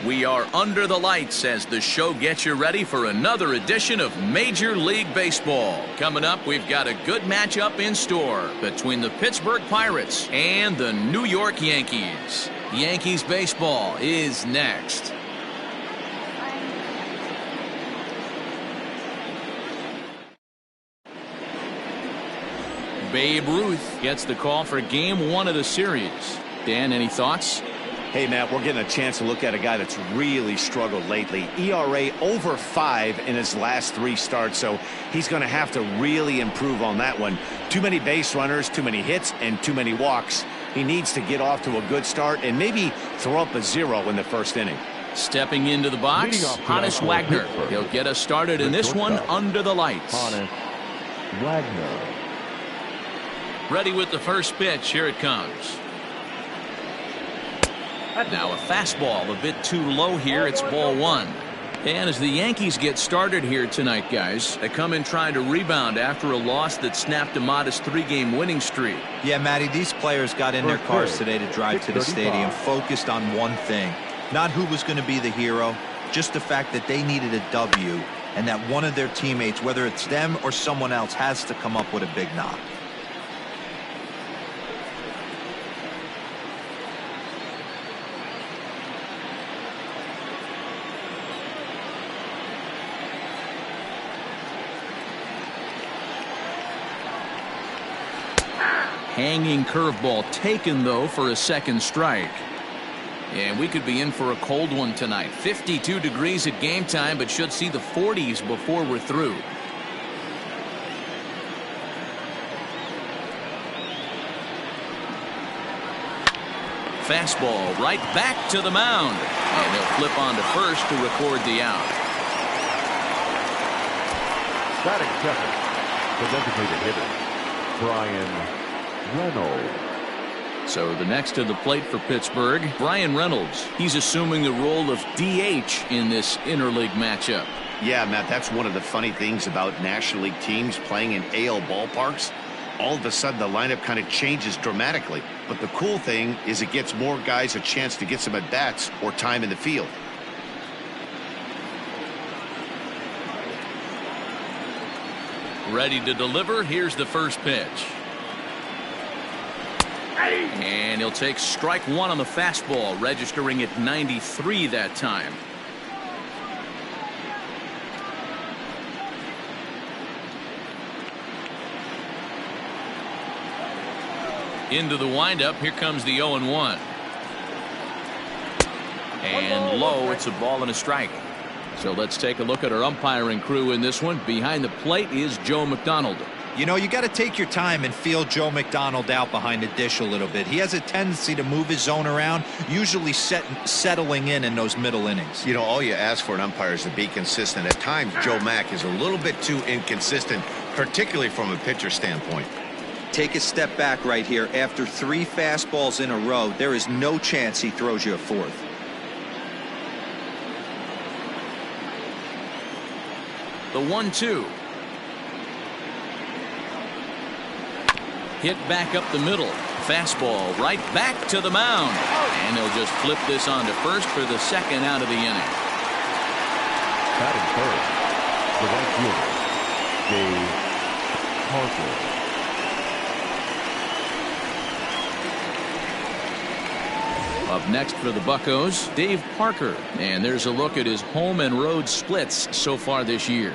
We are under the lights as the show gets you ready for another edition of Major League Baseball. Coming up, we've got a good matchup in store between the Pittsburgh Pirates and the New York Yankees. Yankees baseball is next. Babe Ruth gets the call for Game 1 of the series. Dan, any thoughts? Hey, Matt, we're getting a chance to look at a guy that's really struggled lately. ERA over 5 in his last 3 starts, so he's going to have to really improve on that one. Too many base runners, too many hits, and too many walks. He needs to get off to a good start and maybe throw up a 0 in the first inning. Stepping into the box, Honus Wagner. He'll get us started in this one under the lights. Honus Wagner. Ready with the first pitch. Here it comes. Now a fastball a bit too low here. It's ball 1. And as the Yankees get started here tonight, guys, they come in trying to rebound after a loss that snapped a modest 3-game winning streak. Yeah, Matty, these players got in their cars today to drive to the stadium focused on one thing. Not who was going to be the hero, just the fact that they needed a W and that one of their teammates, whether it's them or someone else, has to come up with a big knock. Hanging curveball taken, though, for a second strike. And we could be in for a cold one tonight. 52 degrees at game time, but should see the 40s before we're through. Fastball right back to the mound. And he'll flip on to first to record the out. Batting second, the designated hitter, Reynolds. So the next to the plate for Pittsburgh, Bryan Reynolds. He's assuming the role of DH in this interleague matchup. Yeah, Matt, that's one of the funny things about National League teams playing in AL ballparks. All of a sudden, the lineup kind of changes dramatically. But the cool thing is it gets more guys a chance to get some at-bats or time in the field. Ready to deliver. Here's the first pitch. And he'll take strike 1 on the fastball, registering at 93 that time. Into the windup. Here comes the 0-1. And low. It's a ball and a strike. So let's take a look at our umpiring crew in this one. Behind the plate is Joe McDonald. You know, you got to take your time and feel Joe McDonald out behind the dish a little bit. He has a tendency to move his zone around, usually settling in those middle innings. You know, all you ask for an umpire is to be consistent. At times, Joe Mack is a little bit too inconsistent, particularly from a pitcher standpoint. Take a step back right here. After 3 fastballs in a row, there is no chance he throws you a 4th. The 1-2. Hit back up the middle. Fastball right back to the mound. And he'll just flip this on to first for the second out of the inning. Batting third, the right fielder, Giancarlo. Up next for the Buccos, Dave Parker. And there's a look at his home and road splits so far this year.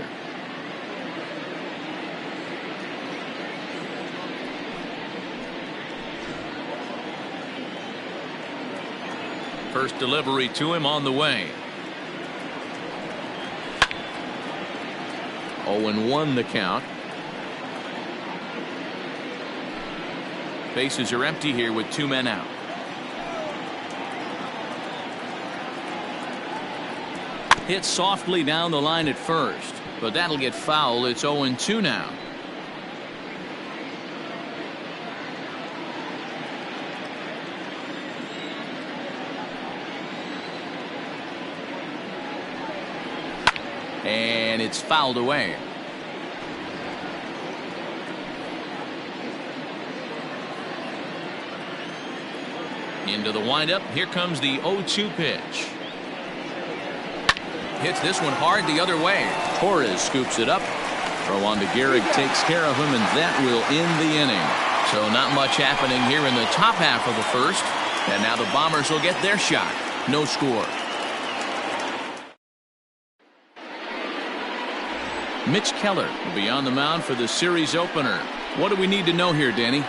First delivery to him on the way. 0-1 the count. Bases are empty here with 2 men out. Hit softly down the line at first, but that'll get foul. It's 0-2 now. And it's fouled away. Into the windup. Here comes the 0-2 pitch. hits this one hard the other way. Torres scoops it up. Throw on to Gehrig takes care of him, and that will end the inning. So not much happening here in the top half of the first. And now the Bombers will get their shot. No score. Mitch Keller will be on the mound for the series opener. What do we need to know here, Danny?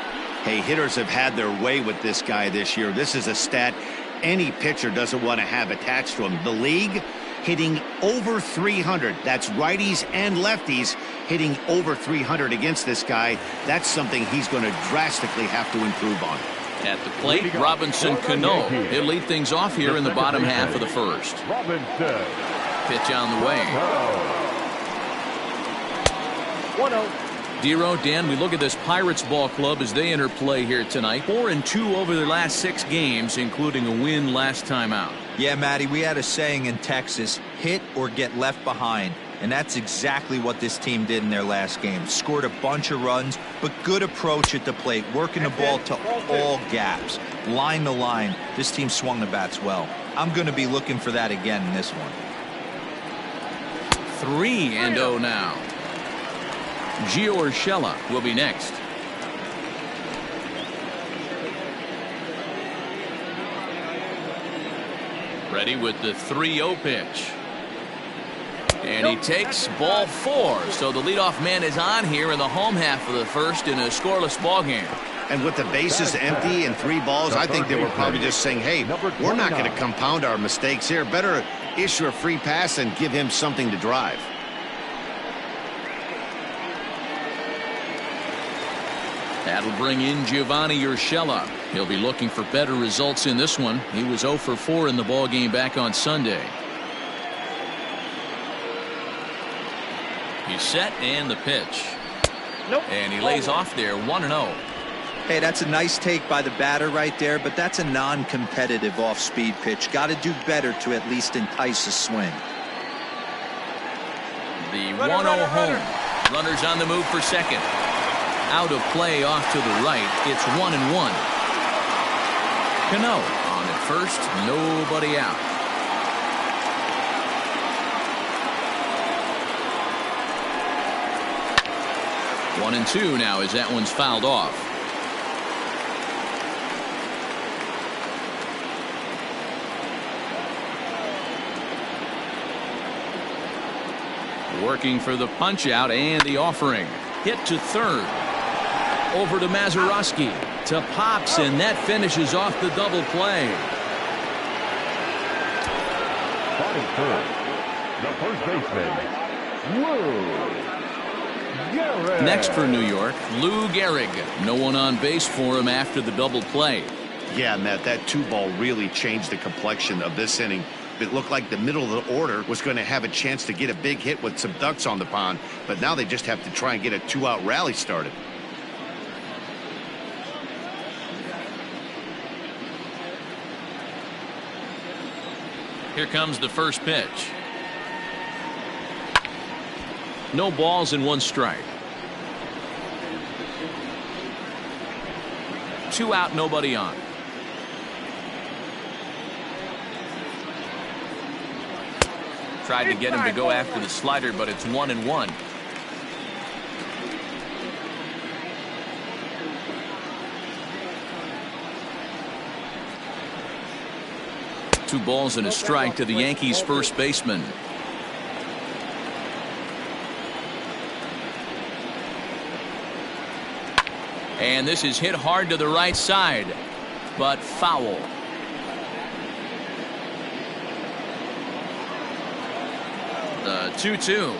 Hey, hitters have had their way with this guy this year. This is a stat any pitcher doesn't want to have attached to him. The league hitting over 300. That's righties and lefties hitting over 300 against this guy. That's something he's going to drastically have to improve on. At the plate, Robinson Cano. He'll lead things off here in the bottom half of the first. Pitch on the way. 1-0. Dero, Dan, we look at this Pirates ball club as they enter play here tonight. 4-2 over their last 6 games, including a win last time out. Yeah, Matty, we had a saying in Texas, hit or get left behind. And that's exactly what this team did in their last game. Scored a bunch of runs, but good approach at the plate, working the ball to all gaps. Line to line, this team swung the bats well. I'm going to be looking for that again in this one. 3-0 now. Gio Urshela will be next. Ready with the 3-0 pitch. And he takes ball 4. So the leadoff man is on here in the home half of the first in a scoreless ball game. And with the bases empty and 3 balls, I think they were probably just saying, hey, we're not going to compound our mistakes here. Better issue a free pass and give him something to drive. That'll bring in Giovanni Urshela. He'll be looking for better results in this one. He was 0 for 4 in the ball game back on Sunday. He's set and the pitch. And he lays off there 1-0. Hey, that's a nice take by the batter right there, but that's a non-competitive off-speed pitch. Got to do better to at least entice a swing. The 1-0 home. Runners on the move for second. Out of play off to the right. It's 1-1. Cano on at first. Nobody out. One and 2 now as that one's fouled off. Working for the punch out and the offering. Hit to third. Over to Mazeroski. To Pops, and that finishes off the double play. Batting third, the first baseman, Lou Gehrig. Next for New York, Lou Gehrig. No one on base for him after the double play. Yeah, Matt, that 2-ball really changed the complexion of this inning. It looked like the middle of the order was going to have a chance to get a big hit with some ducks on the pond, but now they just have to try and get a 2-out rally started. Here comes the first pitch. No balls and 1 strike. 2 out, nobody on. Tried to get him to go after the slider, but it's 1-1. Two balls and a strike to the Yankees first baseman. And this is hit hard to the right side, but foul. The 2-2.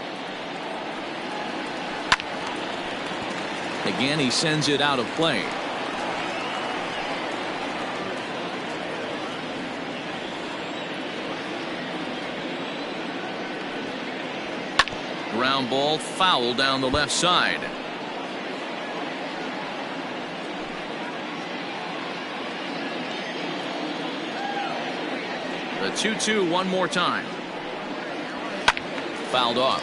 Again, he sends it out of play. Ground ball foul down the left side. The 2-2 one more time. Fouled off.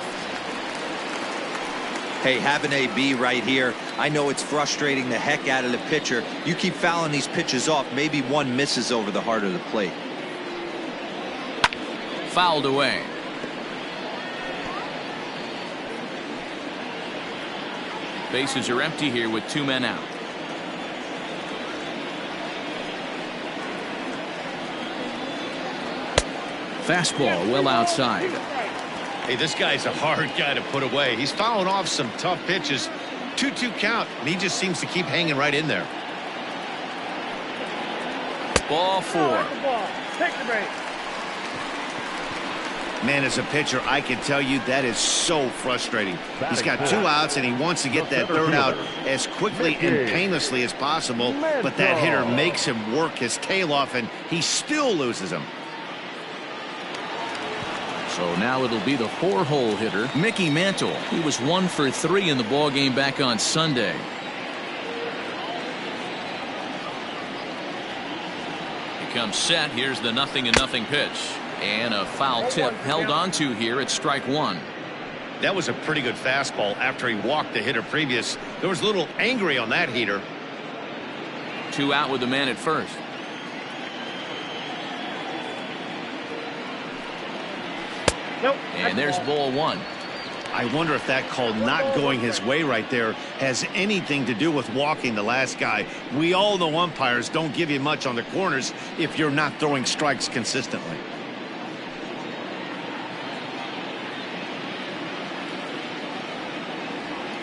Hey, have an AB right here. I know it's frustrating the heck out of the pitcher. You keep fouling these pitches off, maybe one misses over the heart of the plate. Fouled away. Bases are empty here with 2 men out. Fastball well outside. Hey, this guy's a hard guy to put away. He's fouling off some tough pitches. 2-2 count, and he just seems to keep hanging right in there. Ball 4. Take the break. Man, as a pitcher, I can tell you that is so frustrating. He's got 2 outs, and he wants to get that 3rd out as quickly and painlessly as possible, but that hitter makes him work his tail off, and he still loses him. So now it'll be the 4-hole hitter, Mickey Mantle. He was 1 for 3 in the ballgame back on Sunday. He comes set. Here's the 0-0 pitch. And a foul tip held onto here at strike 1. That was a pretty good fastball after he walked the hitter previous. There was a little angry on that heater. 2 out with the man at first. Nope. And there's ball 1. I wonder if that call not going his way right there has anything to do with walking the last guy. We all know umpires don't give you much on the corners if you're not throwing strikes consistently.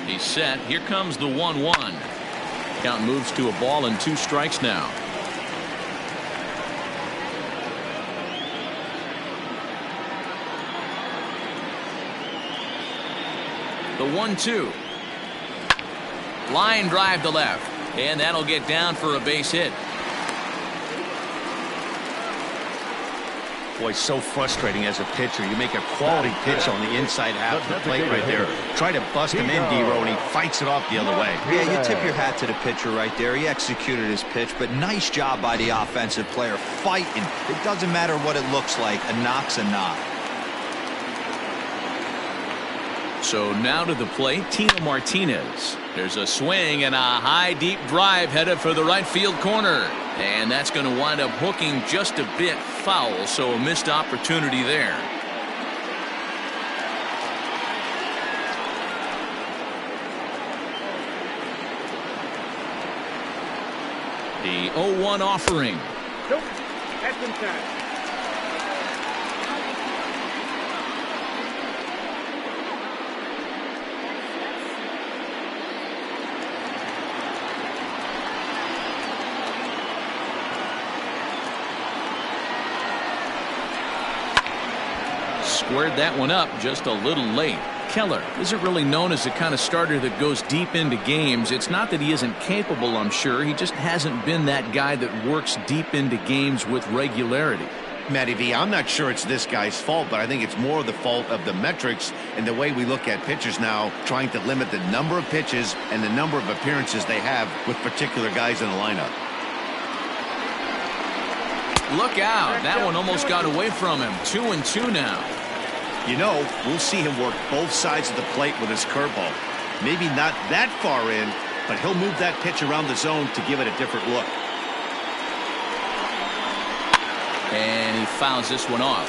He's set. Here comes the 1-1. Count moves to a ball and 2 strikes now. The 1-2. Line drive to left. And that'll get down for a base hit. Boy, so frustrating as a pitcher. You make a quality pitch on the inside half of the plate right there. Try to bust him in, D-Row, and he fights it off the other way. Yeah, you tip your hat to the pitcher right there. He executed his pitch, but nice job by the offensive player fighting. It doesn't matter what it looks like. A knock's a knock. So now to the plate, Tino Martinez. There's a swing and a high deep drive headed for the right field corner. And that's going to wind up hooking just a bit foul, so a missed opportunity there. The 0-1 offering. Nope. That's inside. Squared that one up just a little late. Keller isn't really known as the kind of starter that goes deep into games. It's not that he isn't capable, I'm sure. He just hasn't been that guy that works deep into games with regularity. Matty V, I'm not sure it's this guy's fault, but I think it's more the fault of the metrics and the way we look at pitchers now, trying to limit the number of pitches and the number of appearances they have with particular guys in the lineup. Look out. That one almost got away from him. 2-2 now. You know, we'll see him work both sides of the plate with his curveball. Maybe not that far in, but he'll move that pitch around the zone to give it a different look. And he fouls this one off.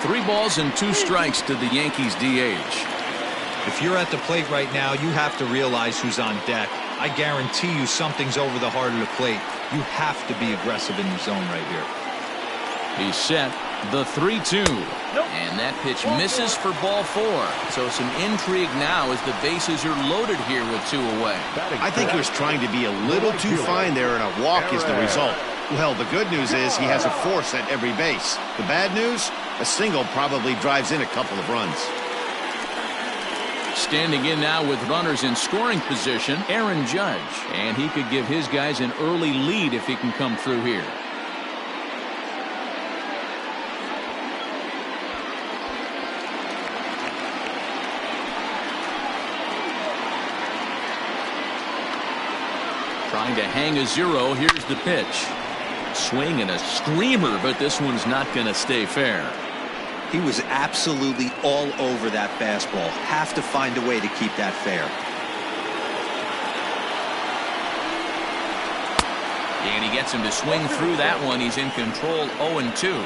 Three balls and 2 strikes to the Yankees DH. If you're at the plate right now, you have to realize who's on deck. I guarantee you something's over the heart of the plate. You have to be aggressive in the zone right here. He's set. The 3-2. And that pitch misses for ball 4. So some intrigue now as the bases are loaded here with 2 away. I think he was trying to be a little too fine there, and a walk is the result. Well, the good news is he has a force at every base. The bad news? A single probably drives in a couple of runs. Standing in now with runners in scoring position, Aaron Judge. And he could give his guys an early lead if he can come through here. Trying to hang a 0. Here's the pitch. Swing and a screamer, but this one's not going to stay fair. He was absolutely all over that fastball. Have to find a way to keep that fair. And he gets him to swing through that one. He's in control 0-2.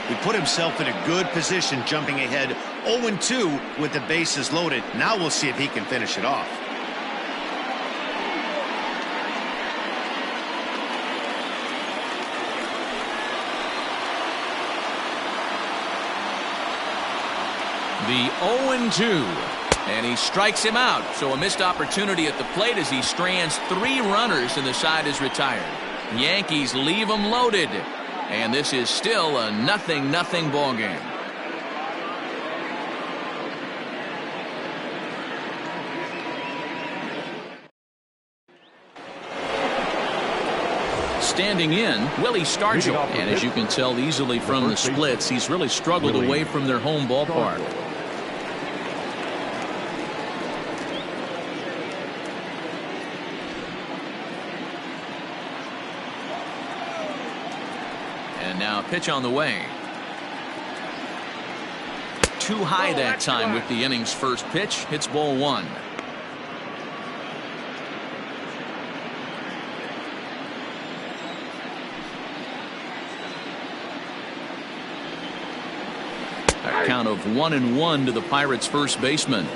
He put himself in a good position jumping ahead 0-2 with the bases loaded. Now we'll see if he can finish it off. The 0-2. And he strikes him out. So a missed opportunity at the plate as he strands 3 runners and the side is retired. Yankees leave them loaded. And this is still a 0-0 ball game. Standing in, Willie Stargell. And as you can tell easily from the splits, he's really struggled away from their home ballpark. And now a pitch on the way. Too high that time with the inning's first pitch. Hits ball 1. A count of 1-1 to the Pirates' first baseman.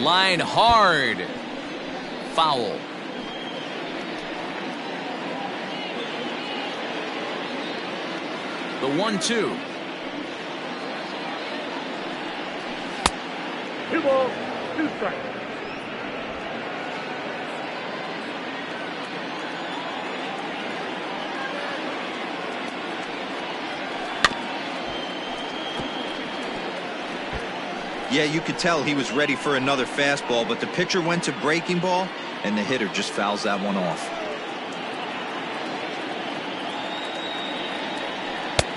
Line hard. Foul. The 1-2. 2 balls, 2 strikes. Yeah, you could tell he was ready for another fastball, but the pitcher went to breaking ball, and the hitter just fouls that one off.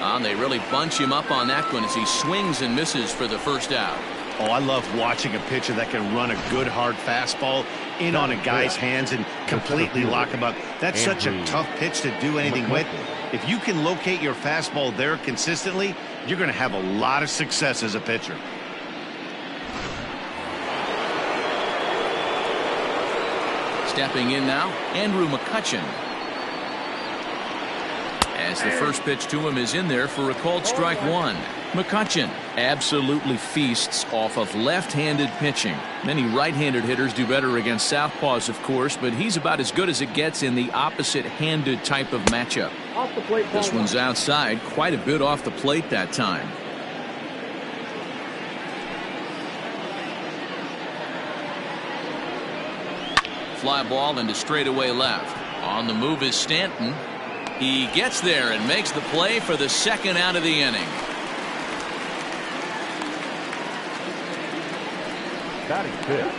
And they really bunch him up on that one as he swings and misses for the first out. Oh, I love watching a pitcher that can run a good hard fastball in on a guy's hands and completely lock him up. That's such a tough pitch to do anything with. If you can locate your fastball there consistently, you're going to have a lot of success as a pitcher. Stepping in now, Andrew Mccutchen. As the first pitch to him is in there for a called strike 1. Mccutchen absolutely feasts off of left-handed pitching. Many right-handed hitters do better against southpaws, of course, but he's about as good as it gets in the opposite-handed type of matchup. This one's outside, quite a bit off the plate that time. Fly ball into straightaway left. On the move is Stanton. He gets there and makes the play for the second out of the inning. Batting fifth,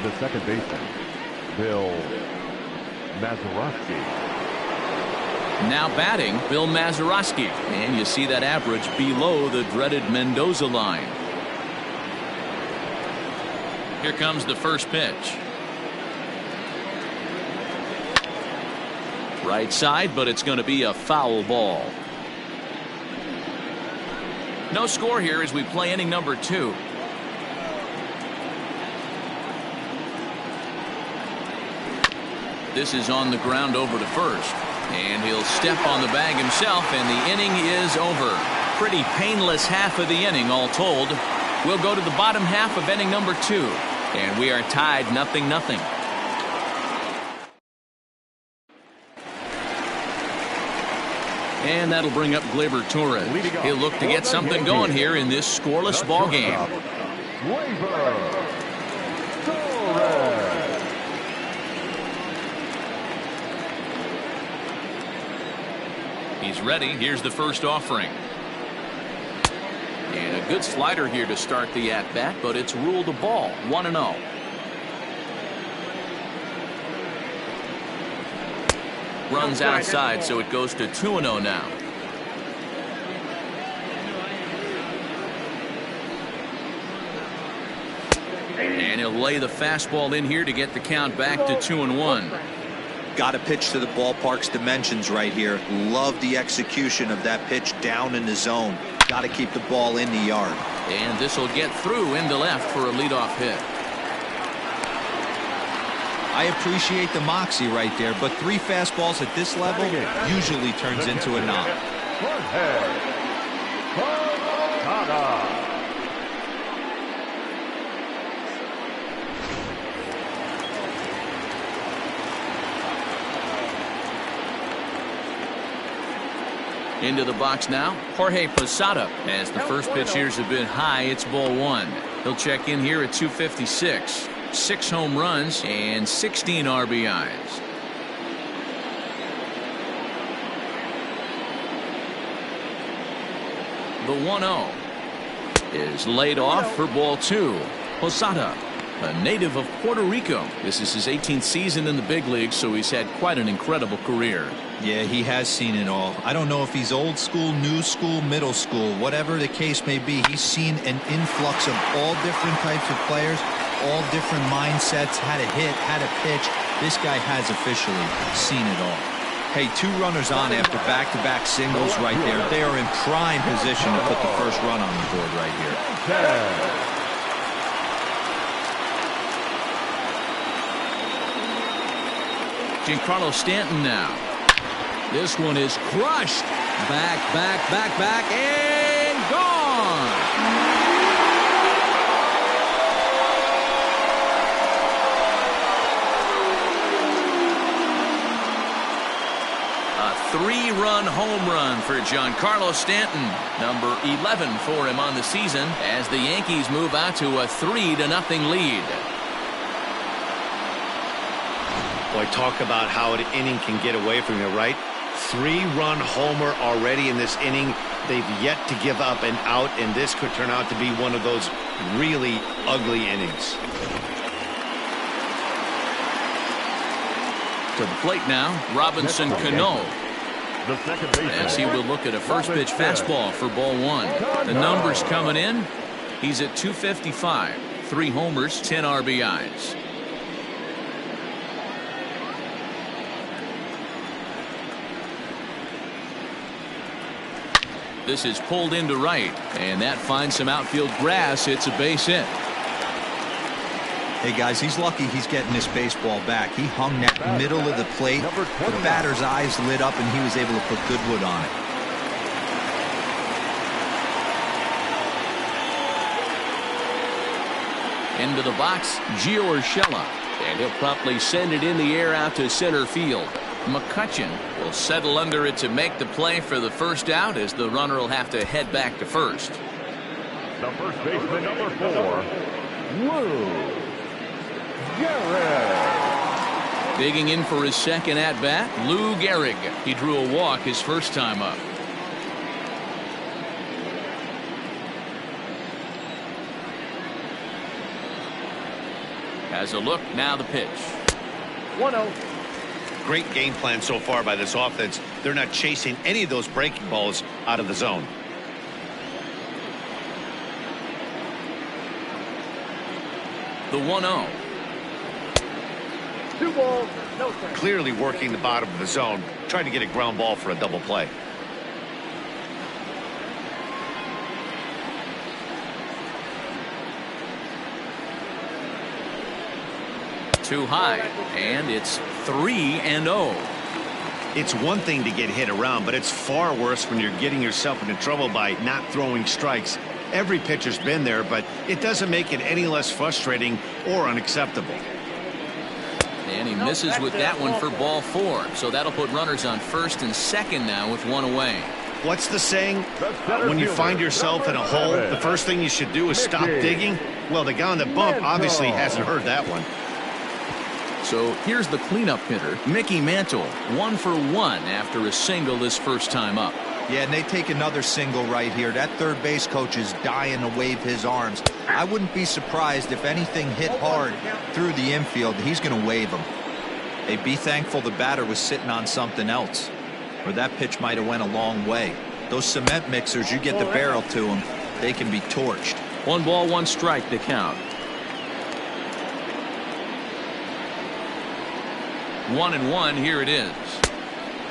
the second baseman, Bill Mazeroski. Now batting, Bill Mazeroski. And you see that average below the dreaded Mendoza line. Here comes the first pitch. Right side, but it's going to be a foul ball. No score here as we play inning number 2. This is on the ground over to first. And he'll step on the bag himself, and the inning is over. Pretty painless half of the inning, all told. We'll go to the bottom half of inning number 2. And we are tied 0-0. And that'll bring up Gleyber Torres. He'll look to get something going here in this scoreless ball game. He's ready. Here's the first offering. And a good slider here to start the at-bat, but it's ruled a ball. 1-0. Runs outside, so it goes to 2-0 now. And he'll lay the fastball in here to get the count back to 2-1. Got to pitch to the ballpark's dimensions right here. Love the execution of that pitch down in the zone. Got to keep the ball in the yard. And this will get through into left for a leadoff hit. I appreciate the moxie right there, but 3 fastballs at this level usually turns into a knock. Into the box now, Jorge Posada. As the first pitch here's a bit high, it's ball 1. He'll check in here at 256. 6 home runs and 16 RBIs. The 1-0 is laid off for ball 2. Posada, a native of Puerto Rico. This is his 18th season in the big leagues, so he's had quite an incredible career. Yeah, he has seen it all. I don't know if he's old school, new school, middle school, whatever the case may be. He's seen an influx of all different types of players, all different mindsets, how to hit, how to pitch. This guy has officially seen it all. Hey, 2 runners on after back-to-back singles right there. They are in prime position to put the first run on the board right here. Giancarlo Stanton now. This one is crushed. Back, and gone. A 3-run home run for Giancarlo Stanton. Number 11 for him on the season as the Yankees move out to a 3-0 lead. Boy, talk about how an inning can get away from you, right? 3-run homer already in this inning. They've yet to give up an out, and this could turn out to be one of those really ugly innings. To the plate now, Robinson Cano. As he will look at a first pitch fastball for ball 1. The numbers coming in. He's at 255. 3 homers, 10 RBIs. This is pulled into right, and that finds some outfield grass. It's a base hit. Hey, guys, he's lucky he's getting this baseball back. He hung that middle of the plate. The batter's eyes lit up, and he was able to put good wood on it. Into the box, Gio Urshela, and he'll promptly send it in the air out to center field. Mccutchen will settle under it to make the play for the first out, as the runner will have to head back to first. The first baseman, number 4, Lou Gehrig. Digging in for his second at-bat, Lou Gehrig. He drew a walk his first time up. Has a look, now the pitch. 1-0. Great game plan so far by this offense. They're not chasing any of those breaking balls out of the zone. The 1-0. 2 balls, no strikes. Clearly working the bottom of the zone, trying to get a ground ball for a double play. Too high, and it's 3-0. It's one thing to get hit around, but it's far worse when you're getting yourself into trouble by not throwing strikes. Every pitcher's been there, but it doesn't make it any less frustrating or unacceptable. And he misses with that one for ball 4, so that'll put runners on first and second now with 1 away. What's the saying? When you find yourself in a hole, the first thing you should do is stop digging. Well, the guy on the bump obviously hasn't heard that one. So here's the cleanup hitter, Mickey Mantle, 1 for 1 after a single this first time up. Yeah, and they take another single right here. That third base coach is dying to wave his arms. I wouldn't be surprised if anything hit hard through the infield. He's going to wave them. Hey, be thankful the batter was sitting on something else, or that pitch might have went a long way. Those cement mixers, you get the barrel to them, they can be torched. 1 ball, 1 strike to count. 1-1, here it is.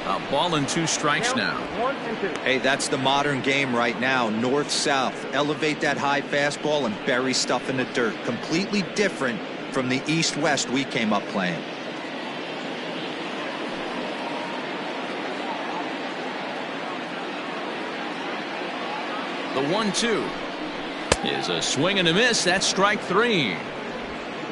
A ball and 2 strikes now. 1 and 2. Hey, that's the modern game right now. North-south. Elevate that high fastball and bury stuff in the dirt. Completely different from the east-west we came up playing. The 1-2 is a swing and a miss. That's strike 3.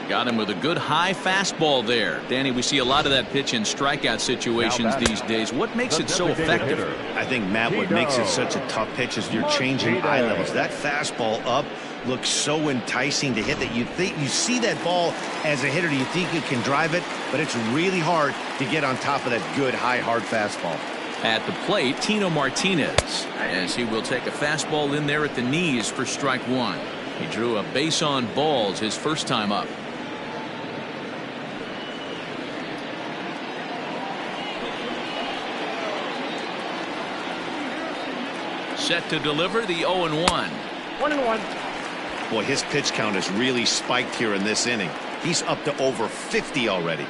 Got him with a good high fastball there. Danny, we see a lot of that pitch in strikeout situations these days. What makes it so effective? I think, Matt, what makes it such a tough pitch is you're changing eye levels. That fastball up looks so enticing to hit that you see that ball as a hitter, you think you can drive it, but it's really hard to get on top of that good high hard fastball. At the plate, Tino Martinez, as he will take a fastball in there at the knees for strike 1. He drew a base on balls his first time up. Set to deliver the 0-1. 1-1. Boy, his pitch count has really spiked here in this inning. He's up to over 50 already.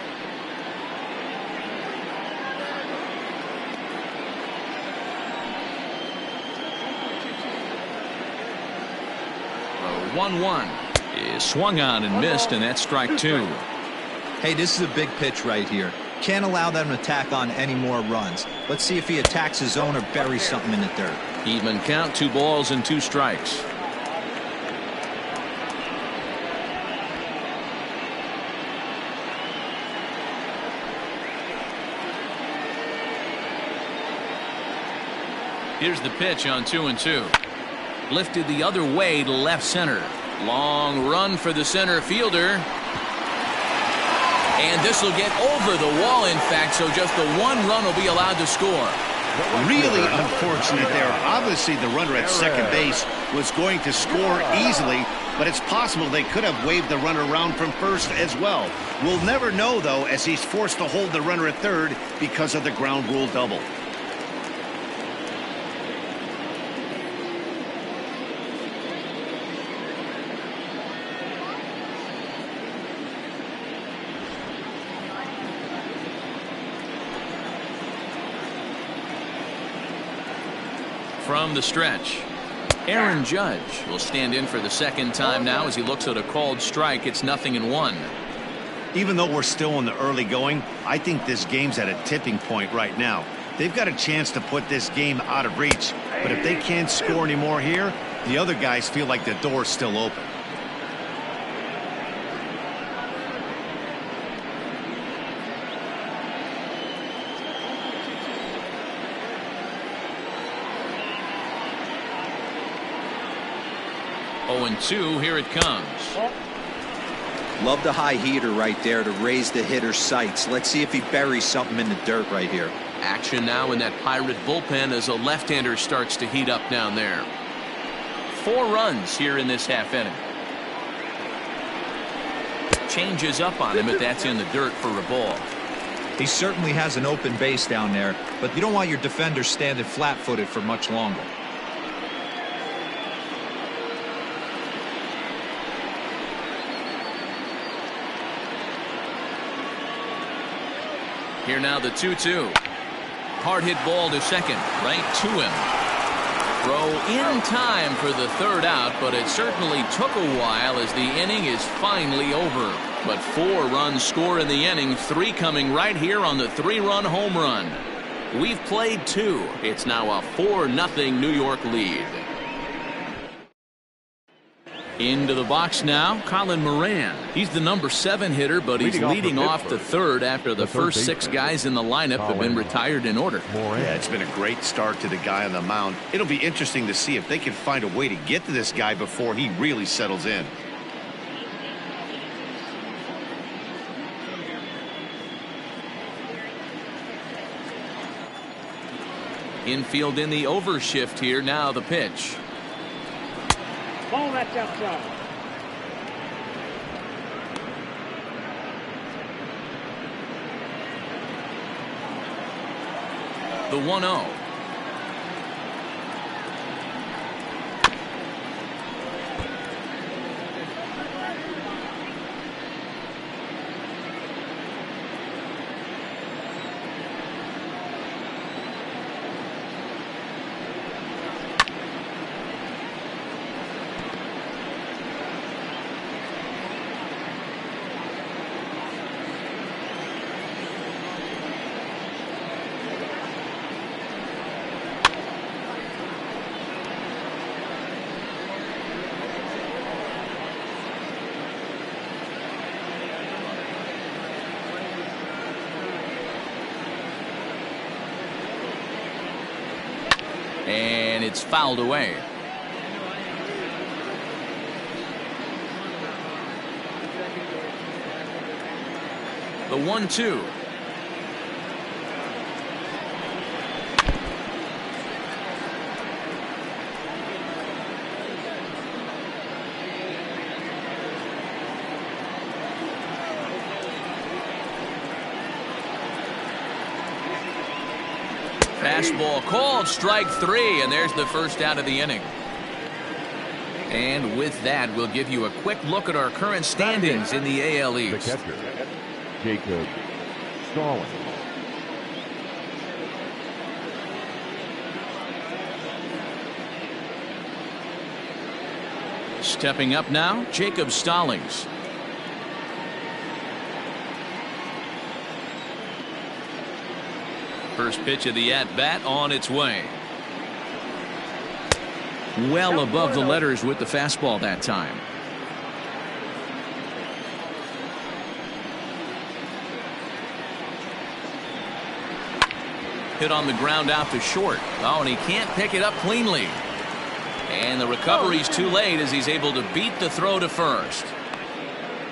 1-1 is swung on and missed, and that's strike 2. Hey, this is a big pitch right here. Can't allow them to tack on any more runs. Let's see if he attacks his zone or buries something in the dirt. Even count, 2 balls and 2 strikes. Here's the pitch on 2-2. Lifted the other way to left center. Long run for the center fielder. And this will get over the wall, in fact, so just the 1 run will be allowed to score. Really unfortunate there. Obviously, the runner at second base was going to score easily, but it's possible they could have waved the runner around from first as well. We'll never know, though, as he's forced to hold the runner at third because of the ground rule double. From the stretch, Aaron Judge will stand in for the second time now as he looks at a called strike. It's 0-1. Even though we're still in the early going, I think this game's at a tipping point right now. They've got a chance to put this game out of reach, but if they can't score anymore here, the other guys feel like the door's still open. And 2, here it comes. Love the high heater right there to raise the hitter's sights. Let's see if he buries something in the dirt right here. Action now in that Pirate bullpen as a left-hander starts to heat up down there. 4 runs here in this half inning. Changes up on him, but that's in the dirt for a ball. He certainly has an open base down there, but you don't want your defender standing flat-footed for much longer. Here now the 2-2. Hard hit ball to second, right to him. Throw in time for the third out, but it certainly took a while as the inning is finally over. But 4 runs score in the inning, 3 coming right here on the 3-run home run. We've played 2. It's now a 4-0 New York lead. Into the box now, Colin Moran. He's the number 7 hitter, but he's leading off the third after the first 6 guys in the lineup have been retired in order. Yeah, it's been a great start to the guy on the mound. It'll be interesting to see if they can find a way to get to this guy before he really settles in. Infield in the overshift here. Now the pitch. Ball that's outside. The 1-0. And it's fouled away. The 1-2. Fastball called, strike 3, and there's the first out of the inning. And with that, we'll give you a quick look at our current standings in the AL The East. catcher, Jacob Stallings. Stepping up now, Jacob Stallings. First pitch of the at-bat on its way. Well above the letters with the fastball that time. Hit on the ground out to short. Oh, and he can't pick it up cleanly. And the recovery's too late as he's able to beat the throw to first.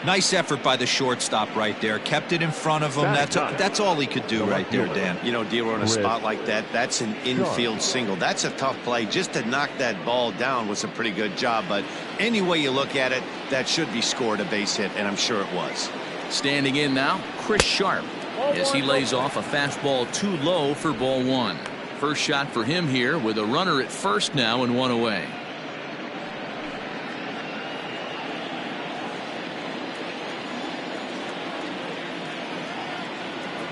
Nice effort by the shortstop right there. Kept it in front of him. That's all he could do right there, Dan. You know, dealer on a spot like that, that's an infield single. That's a tough play. Just to knock that ball down was a pretty good job. But any way you look at it, that should be scored a base hit, and I'm sure it was. Standing in now, Chris Sharp, as he lays off a fastball too low for ball 1. First shot for him here with a runner at first now and 1 away.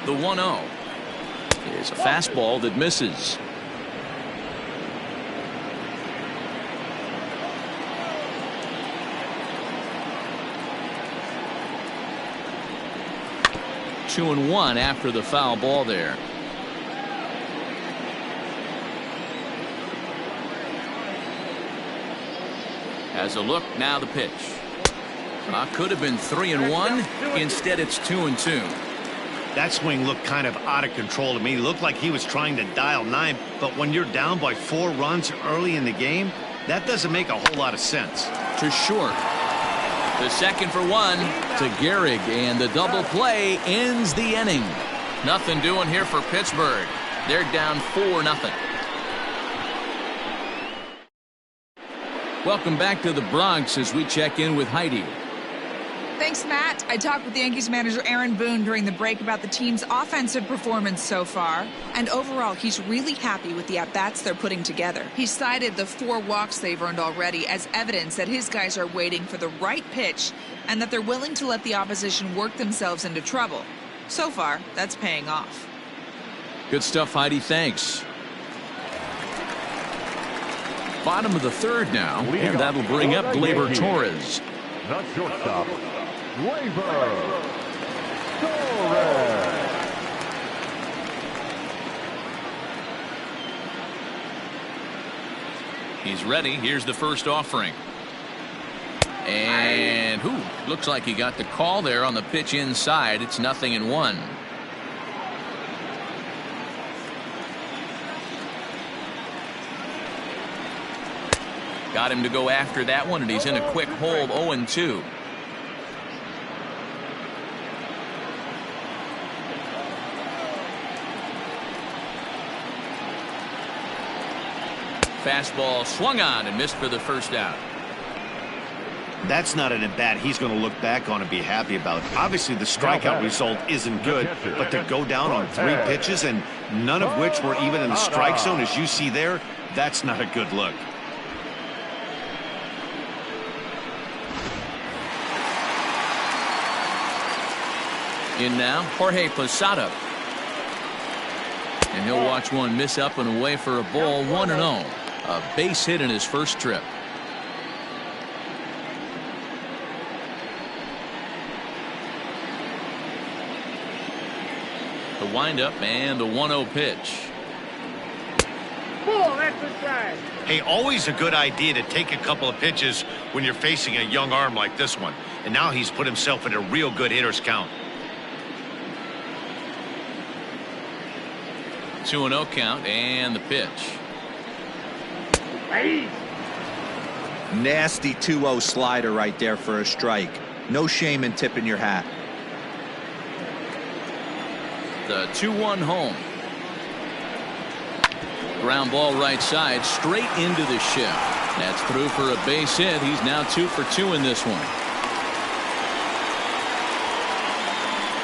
The 1-0 is a fastball that misses. Two and 1 after the foul ball there. Has a look, now the pitch. Could have been 3 and 1. Instead, it's 2 and 2. That swing looked kind of out of control to me. It looked like he was trying to dial 9, but when you're down by 4 runs early in the game, that doesn't make a whole lot of sense. To short. The second for 1 to Gehrig, and the double play ends the inning. Nothing doing here for Pittsburgh. They're down 4-0. Welcome back to the Bronx as we check in with Heidi. Thanks, Matt. I talked with Yankees manager Aaron Boone during the break about the team's offensive performance so far. And overall, he's really happy with the at-bats they're putting together. He cited the 4 walks they've earned already as evidence that his guys are waiting for the right pitch and that they're willing to let the opposition work themselves into trouble. So far, that's paying off. Good stuff, Heidi. Thanks. Bottom of the 3rd now, and that'll bring up Gleyber Torres. The shortstop, Gleyber Torres. He's ready. Here's the first offering. And looks like he got the call there on the pitch inside. It's 0-1. Got him to go after that one, and he's in a quick hold. 0-2. Fastball swung on and missed for the first out. That's not an at-bat he's going to look back on and be happy about. Obviously, the strikeout result isn't good, but to go down on 3 pitches and none of which were even in the strike zone, as you see there, that's not a good look. In now, Jorge Posada. And he'll watch one miss up and away for a ball. 1-0. A base hit in his first trip. The windup and the 1-0 pitch. Ball, that's inside. Hey, always a good idea to take a couple of pitches when you're facing a young arm like this one. And now he's put himself in a real good hitter's count. 2-0 count and the pitch. Hey. Nasty 2-0 slider right there for a strike. No shame in tipping your hat. The 2-1 home. Ground ball right side, straight into the shift. That's through for a base hit. He's now 2 for 2 in this one.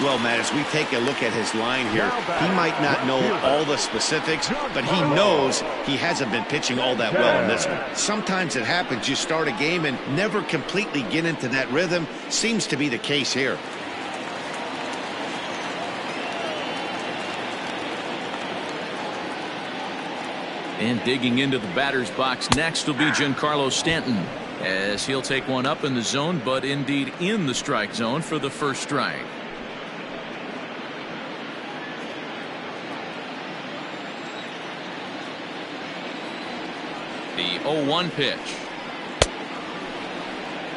Well, Matt, as we take a look at his line here, he might not know all the specifics, but he knows he hasn't been pitching all that well in this one. Sometimes it happens. You start a game and never completely get into that rhythm. Seems to be the case here. And digging into the batter's box next will be Giancarlo Stanton, as he'll take one up in the zone, but indeed in the strike zone for the first strike. The 0-1 pitch.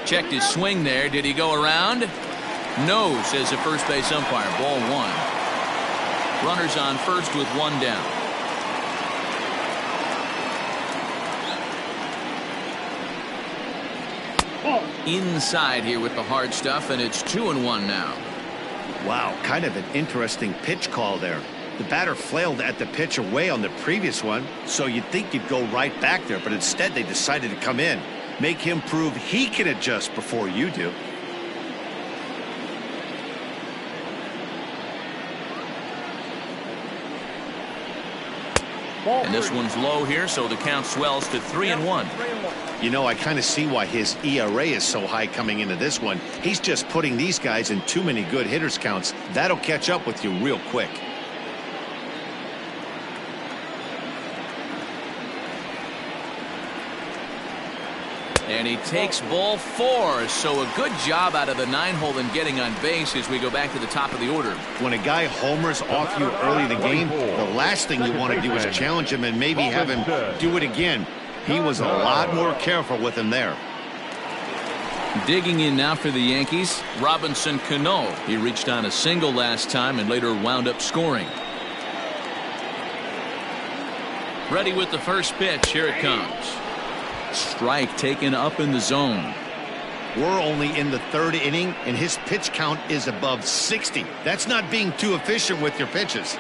Checked his swing there. Did he go around? No, says the first base umpire. Ball 1. Runners on first with 1 down. Inside here with the hard stuff, and it's 2-1 now. Wow, kind of an interesting pitch call there. The batter flailed at the pitch away on the previous one, so you'd think you'd go right back there, but instead they decided to come in. Make him prove he can adjust before you do. And this one's low here, so the count swells to 3-1. You know, I kind of see why his ERA is so high coming into this one. He's just putting these guys in too many good hitters counts. That'll catch up with you real quick. And he takes ball 4, so a good job out of the 9-hole in getting on base as we go back to the top of the order. When a guy homers off you early in the game, the last thing you want to do is challenge him and maybe have him do it again. He was a lot more careful with him there. Digging in now for the Yankees, Robinson Cano. He reached on a single last time and later wound up scoring. Ready with the first pitch. Here it comes. Strike taken up in the zone. We're only in the 3rd inning, and his pitch count is above 60. That's not being too efficient with your pitches.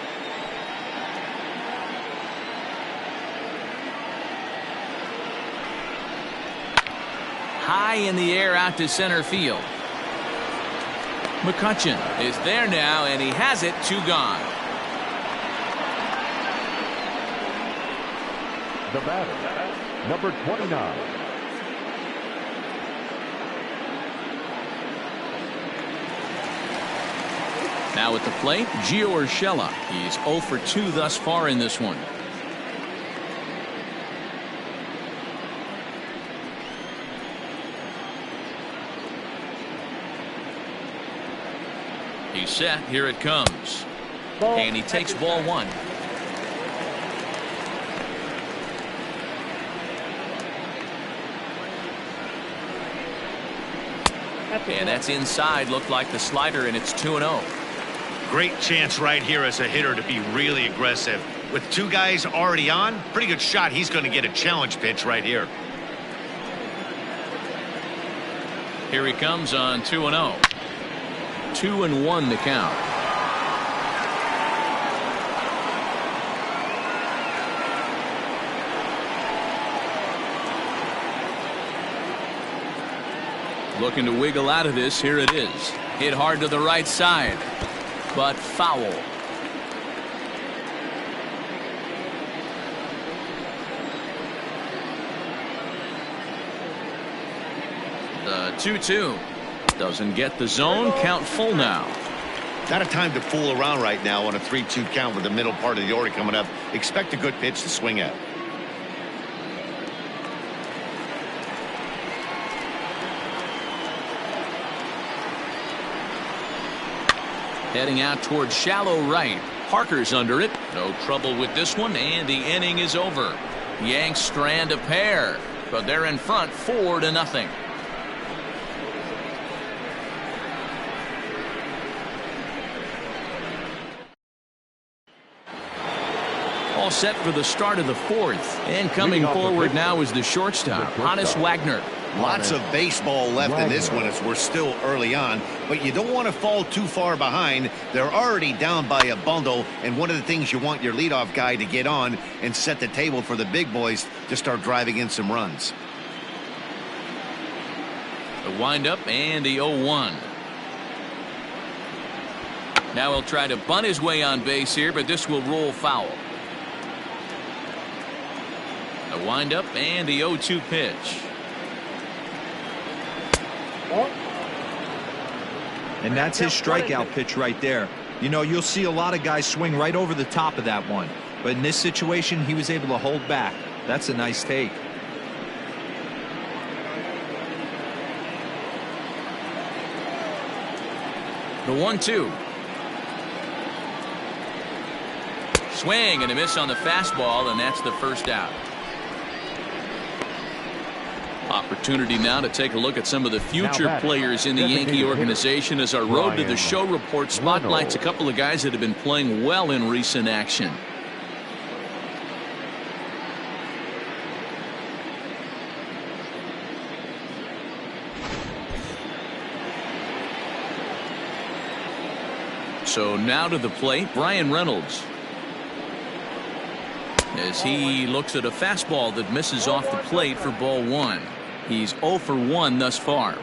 High in the air out to center field. Mccutchen is there now, and he has it. 2 gone. The batter, number 29. Now at the plate, Gio Urshela. He's 0 for 2 thus far in this one. He's set. Here it comes. And he takes ball 1. And that's inside. Looked like the slider, and it's 2-0. Great chance right here as a hitter to be really aggressive. With 2 guys already on, pretty good shot. He's going to get a challenge pitch right here. Here he comes on 2-0. 2-1 the count. Looking to wiggle out of this. Here it is. Hit hard to the right side, but foul. The 2-2 doesn't get the zone. Count full now. Not a time to fool around right now on a 3-2 count with the middle part of the order coming up. Expect a good pitch to swing at. Heading out towards shallow right. Parker's under it. No trouble with this one, and the inning is over. Yanks strand a pair, but they're in front 4-0. all set for the start of the fourth. And coming forward now is the shortstop, Hannes Wagner. Lots of baseball left in this one as we're still early on, but you don't want to fall too far behind. They're already down by a bundle, and one of the things you want your leadoff guy to get on and set the table for the big boys to start driving in some runs. The windup and the 0-1. Now he'll try to bunt his way on base here, but this will roll foul. The windup and the 0-2 pitch. And that's his strikeout pitch right there. You know, you'll see a lot of guys swing right over the top of that one. But in this situation, he was able to hold back. That's a nice take. The 1-2. Swing and a miss on the fastball, and that's the first out. Opportunity now to take a look at some of the future players in the Yankee organization as our Road to the Show report spotlights a couple of guys that have been playing well in recent action. So now to the plate, Reynolds. As he looks at a fastball that misses off the plate for ball one. He's 0 for 1 thus far.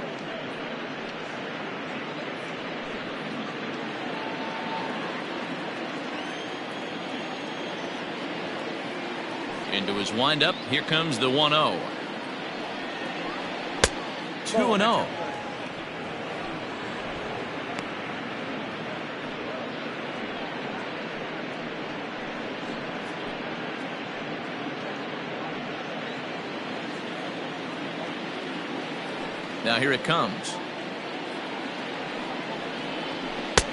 Into his windup. Here comes the 1-0. 2-0. Now here it comes.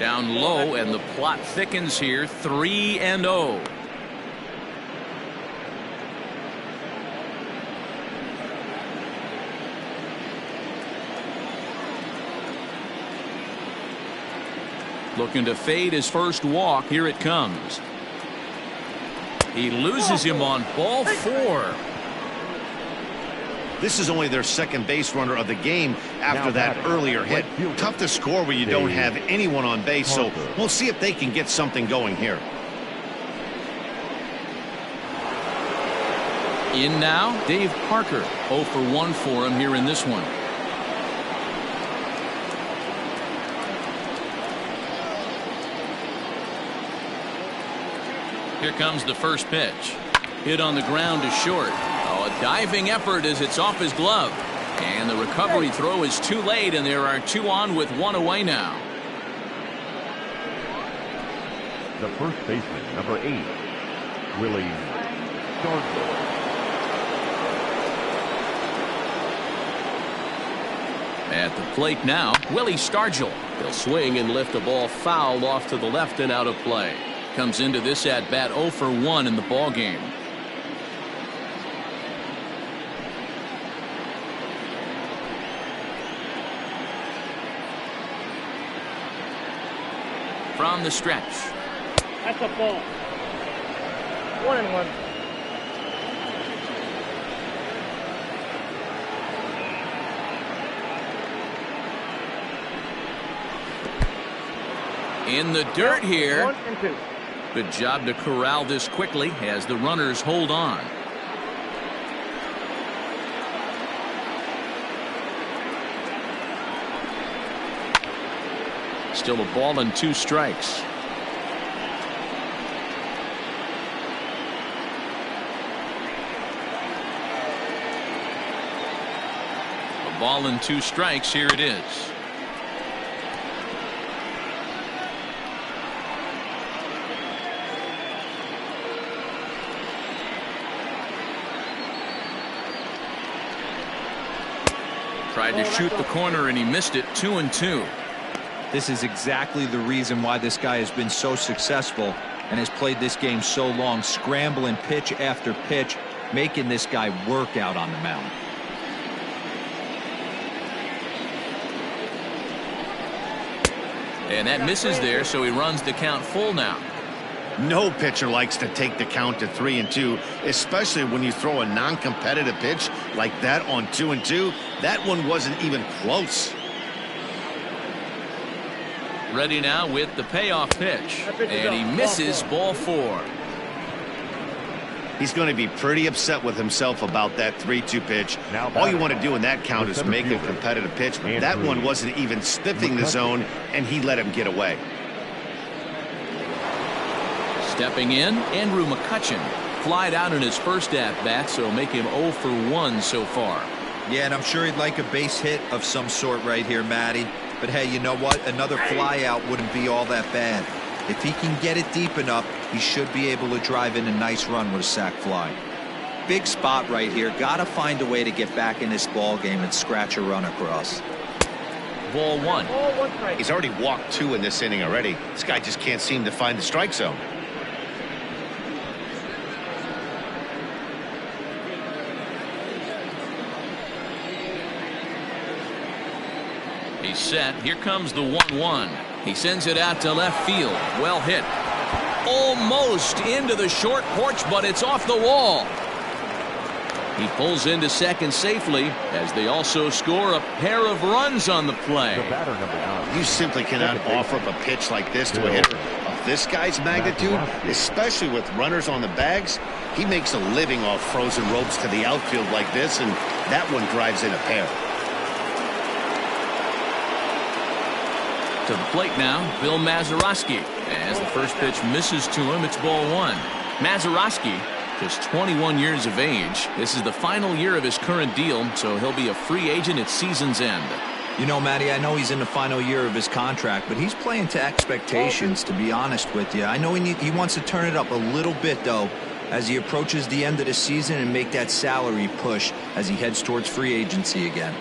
Down low, and the plot thickens here. 3-0. Looking to fade his first walk. Here it comes. He loses him on ball 4. This is only their second base runner of the game after that earlier hit. Tough to score when you don't have anyone on base, so we'll see if they can get something going here. In now, Dave Parker. 0 for 1 for him here in this one. Here comes the first pitch. Hit on the ground to short. Oh, a diving effort as it's off his glove. And the recovery throw is too late, and there are 2 on with 1 away now. The first baseman, number 8, Willie Stargell. At the plate now, Willie Stargell. He'll swing and lift the ball foul off to the left and out of play. Comes into this at bat 0 for 1 in the ball game. From the stretch. That's a ball. 1-1. In the dirt here. 1-2. Good job to corral this quickly as the runners hold on. Still a ball and 2 strikes. A ball and 2 strikes. Here it is. Tried to shoot the corner and he missed it. 2-2. This is exactly the reason why this guy has been so successful and has played this game so long, scrambling pitch after pitch, making this guy work out on the mound. And that misses there, so he runs the count full now. No pitcher likes to take the count to 3-2, especially when you throw a non-competitive pitch like that on 2-2. That one wasn't even close. Ready now with the payoff pitch, and he misses ball 4. He's going to be pretty upset with himself about that 3-2 pitch. All you want to do in that count is make a competitive pitch, but that one wasn't even spiffing the zone, and he let him get away. Stepping in, Andrew Mccutchen flied out in his first at-bat, so make him 0 for 1 so far. Yeah, and I'm sure he'd like a base hit of some sort right here, Matty. But hey, you know what? Another fly out wouldn't be all that bad. If he can get it deep enough, he should be able to drive in a nice run with a sac fly. Big spot right here. Got to find a way to get back in this ball game and scratch a run across. Ball 1. He's already walked 2 in this inning already. This guy just can't seem to find the strike zone. He's set. Here comes the 1-1. He sends it out to left field. Well hit. Almost into the short porch, but it's off the wall. He pulls into second safely as they also score a pair of runs on the play. You simply cannot offer up a pitch like this to a hitter of this guy's magnitude, especially with runners on the bags. He makes a living off frozen ropes to the outfield like this, and that one drives in a pair. To the plate now, Bill Mazeroski. As the first pitch misses to him, it's ball 1. Mazeroski, just 21 years of age. This is the final year of his current deal, so he'll be a free agent at season's end. You know, Matty, I know he's in the final year of his contract, but he's playing to expectations, to be honest with you. I know he wants to turn it up a little bit, though, as he approaches the end of the season and make that salary push as he heads towards free agency again.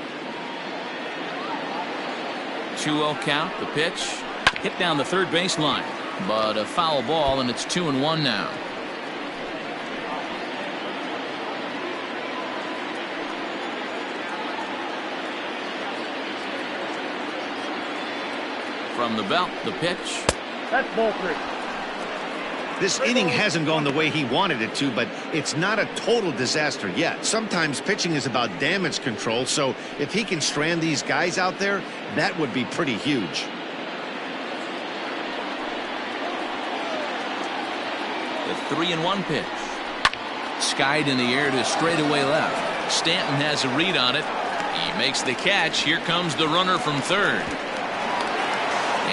2-0 count, the pitch. Hit down the third baseline, but a foul ball, and it's 2-1 now. From the belt, the pitch. That's ball 3. This inning hasn't gone the way he wanted it to, but it's not a total disaster yet. Sometimes pitching is about damage control, so if he can strand these guys out there, that would be pretty huge. The 3-1 pitch. Skied in the air to straightaway left. Stanton has a read on it. He makes the catch. Here comes the runner from third.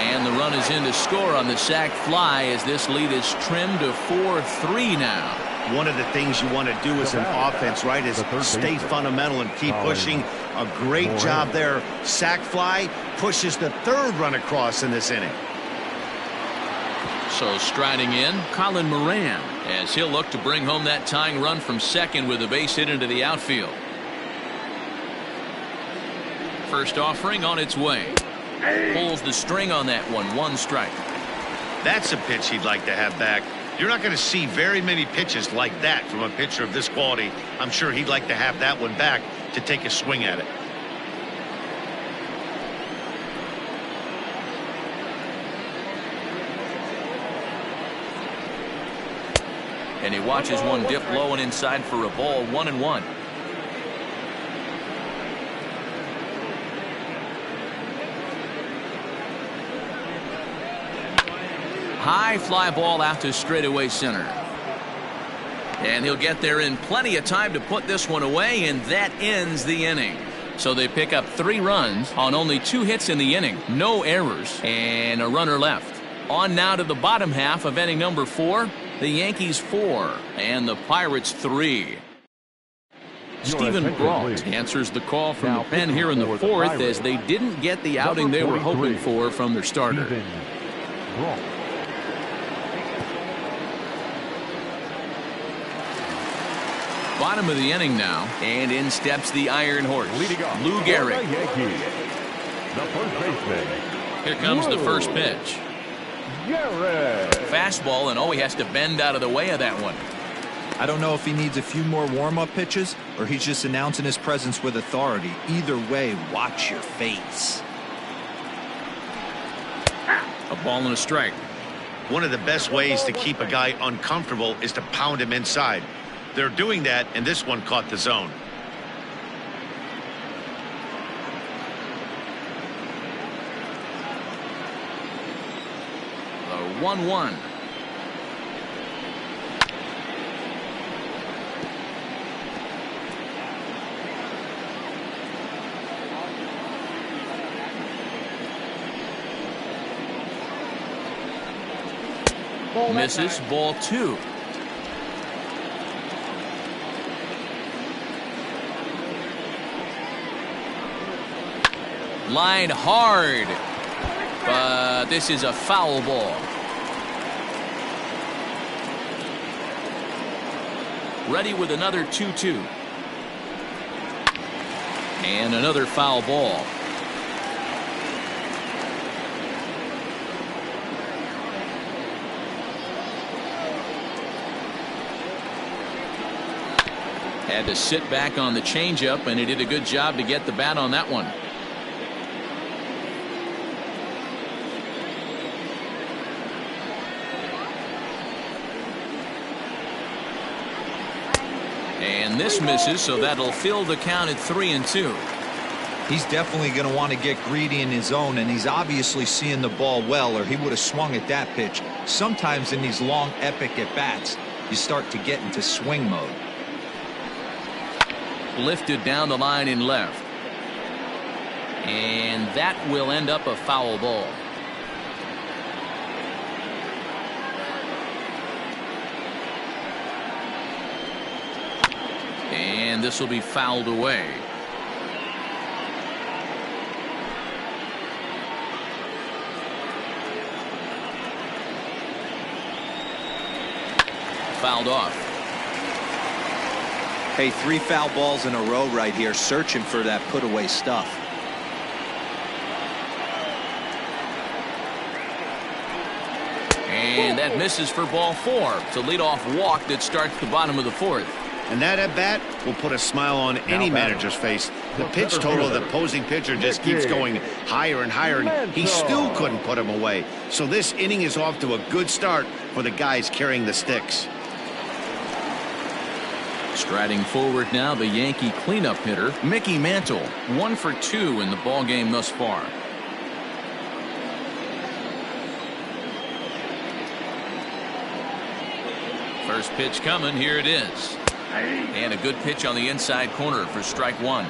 And the run is in to score on the sac fly as this lead is trimmed to 4-3 now. One of the things you want to do as an offense, right, is stay fundamental and keep pushing. A great job there. Sac fly pushes the third run across in this inning. So striding in, Colin Moran, as he'll look to bring home that tying run from second with a base hit into the outfield. First offering on its way. Pulls the string on that one. 1 strike. That's a pitch he'd like to have back. You're not going to see very many pitches like that from a pitcher of this quality. I'm sure he'd like to have that one back to take a swing at it. And he watches one dip low and inside for a ball. 1-1. High fly ball out to straightaway center. And he'll get there in plenty of time to put this one away, and that ends the inning. So they pick up 3 runs on only 2 hits in the inning. No errors and a runner left. On now to the bottom half of inning number 4. The Yankees 4 and the Pirates 3. Stephen Brault answers the call from the pen here in the 4th as they didn't get the outing they were hoping for from their starter. Bottom of the inning now, and in steps the Iron Horse, Lou Gehrig. The first baseman. Here comes the first pitch. Fastball, and he has to bend out of the way of that one. I don't know if he needs a few more warm-up pitches or he's just announcing his presence with authority. Either way, watch your face. A ball and a strike. one of the best ways to keep a guy uncomfortable is to pound him inside. They're doing that, and this one caught the zone. The 1-1. Misses, ball 2. Line hard, but this is a foul ball. Ready with another 2-2. And another foul ball. Had to sit back on the changeup, and he did a good job to get the bat on that one. And this misses, so that'll fill the count at 3-2. He's definitely going to want to get greedy in his zone, and he's obviously seeing the ball well, or he would have swung at that pitch. Sometimes in these long, epic at-bats, you start to get into swing mode. Lifted down the line in left. And that will end up a foul ball. And this will be fouled away. Fouled off. Hey, 3 foul balls in a row right here, searching for that put-away stuff. And that misses for ball 4. It's a leadoff walk that starts the bottom of the 4th. And that at-bat will put a smile on any manager's face. The pitch total of the opposing pitcher just keeps going higher and higher, and he still couldn't put him away. So this inning is off to a good start for the guys carrying the sticks. Striding forward now, the Yankee cleanup hitter, Mickey Mantle, 1 for 2 in the ballgame thus far. First pitch coming, here it is. And a good pitch on the inside corner for strike 1.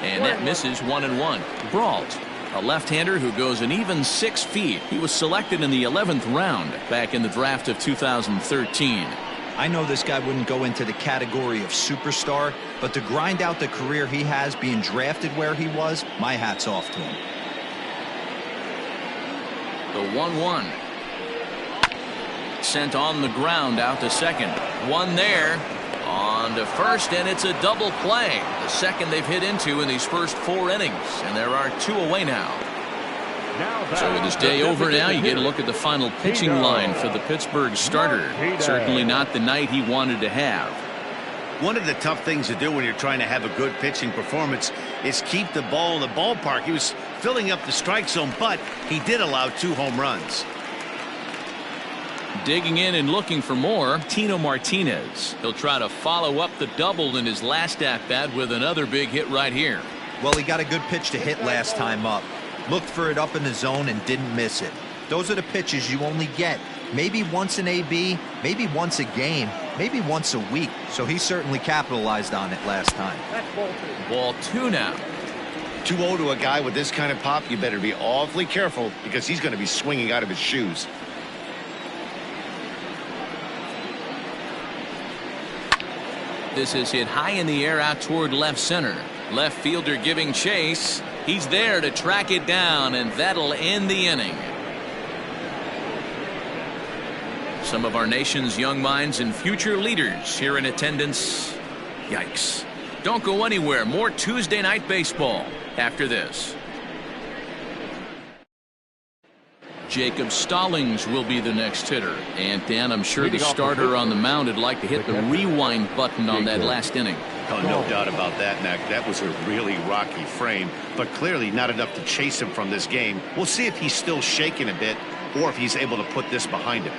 And that misses 1-1. Brault, a left-hander who goes an even 6 feet. He was selected in the 11th round back in the draft of 2013. I know this guy wouldn't go into the category of superstar, but to grind out the career he has being drafted where he was, my hat's off to him. The 1-1. Sent on the ground out to second. One there. On to first, and it's a double play. The second they've hit into in these first 4 innings. And there are 2 away now. So with this day over now, you get a look at the final pitching line for the Pittsburgh starter. Certainly not the night he wanted to have. One of the tough things to do when you're trying to have a good pitching performance is keep the ball in the ballpark. He was filling up the strike zone, but he did allow 2 home runs. Digging in and looking for more, Tino Martinez. He'll try to follow up the double in his last at-bat with another big hit right here. Well, he got a good pitch to hit last time up. Looked for it up in the zone and didn't miss it. Those are the pitches you only get maybe once in AB, maybe once a game, maybe once a week. So he certainly capitalized on it last time. Ball 2 now. 2-0 to a guy with this kind of pop, you better be awfully careful because he's going to be swinging out of his shoes. This is hit high in the air out toward left center. Left fielder giving chase. He's there to track it down, and that'll end the inning. Some of our nation's young minds and future leaders here in attendance. Yikes. Don't go anywhere. More Tuesday night baseball after this. Jacob Stallings will be the next hitter. And Dan, I'm sure the starter on the mound would like to hit the rewind button on that last inning. Oh, no doubt about that, Mac. That was a really rocky frame, but clearly not enough to chase him from this game. We'll see if he's still shaking a bit or if he's able to put this behind him.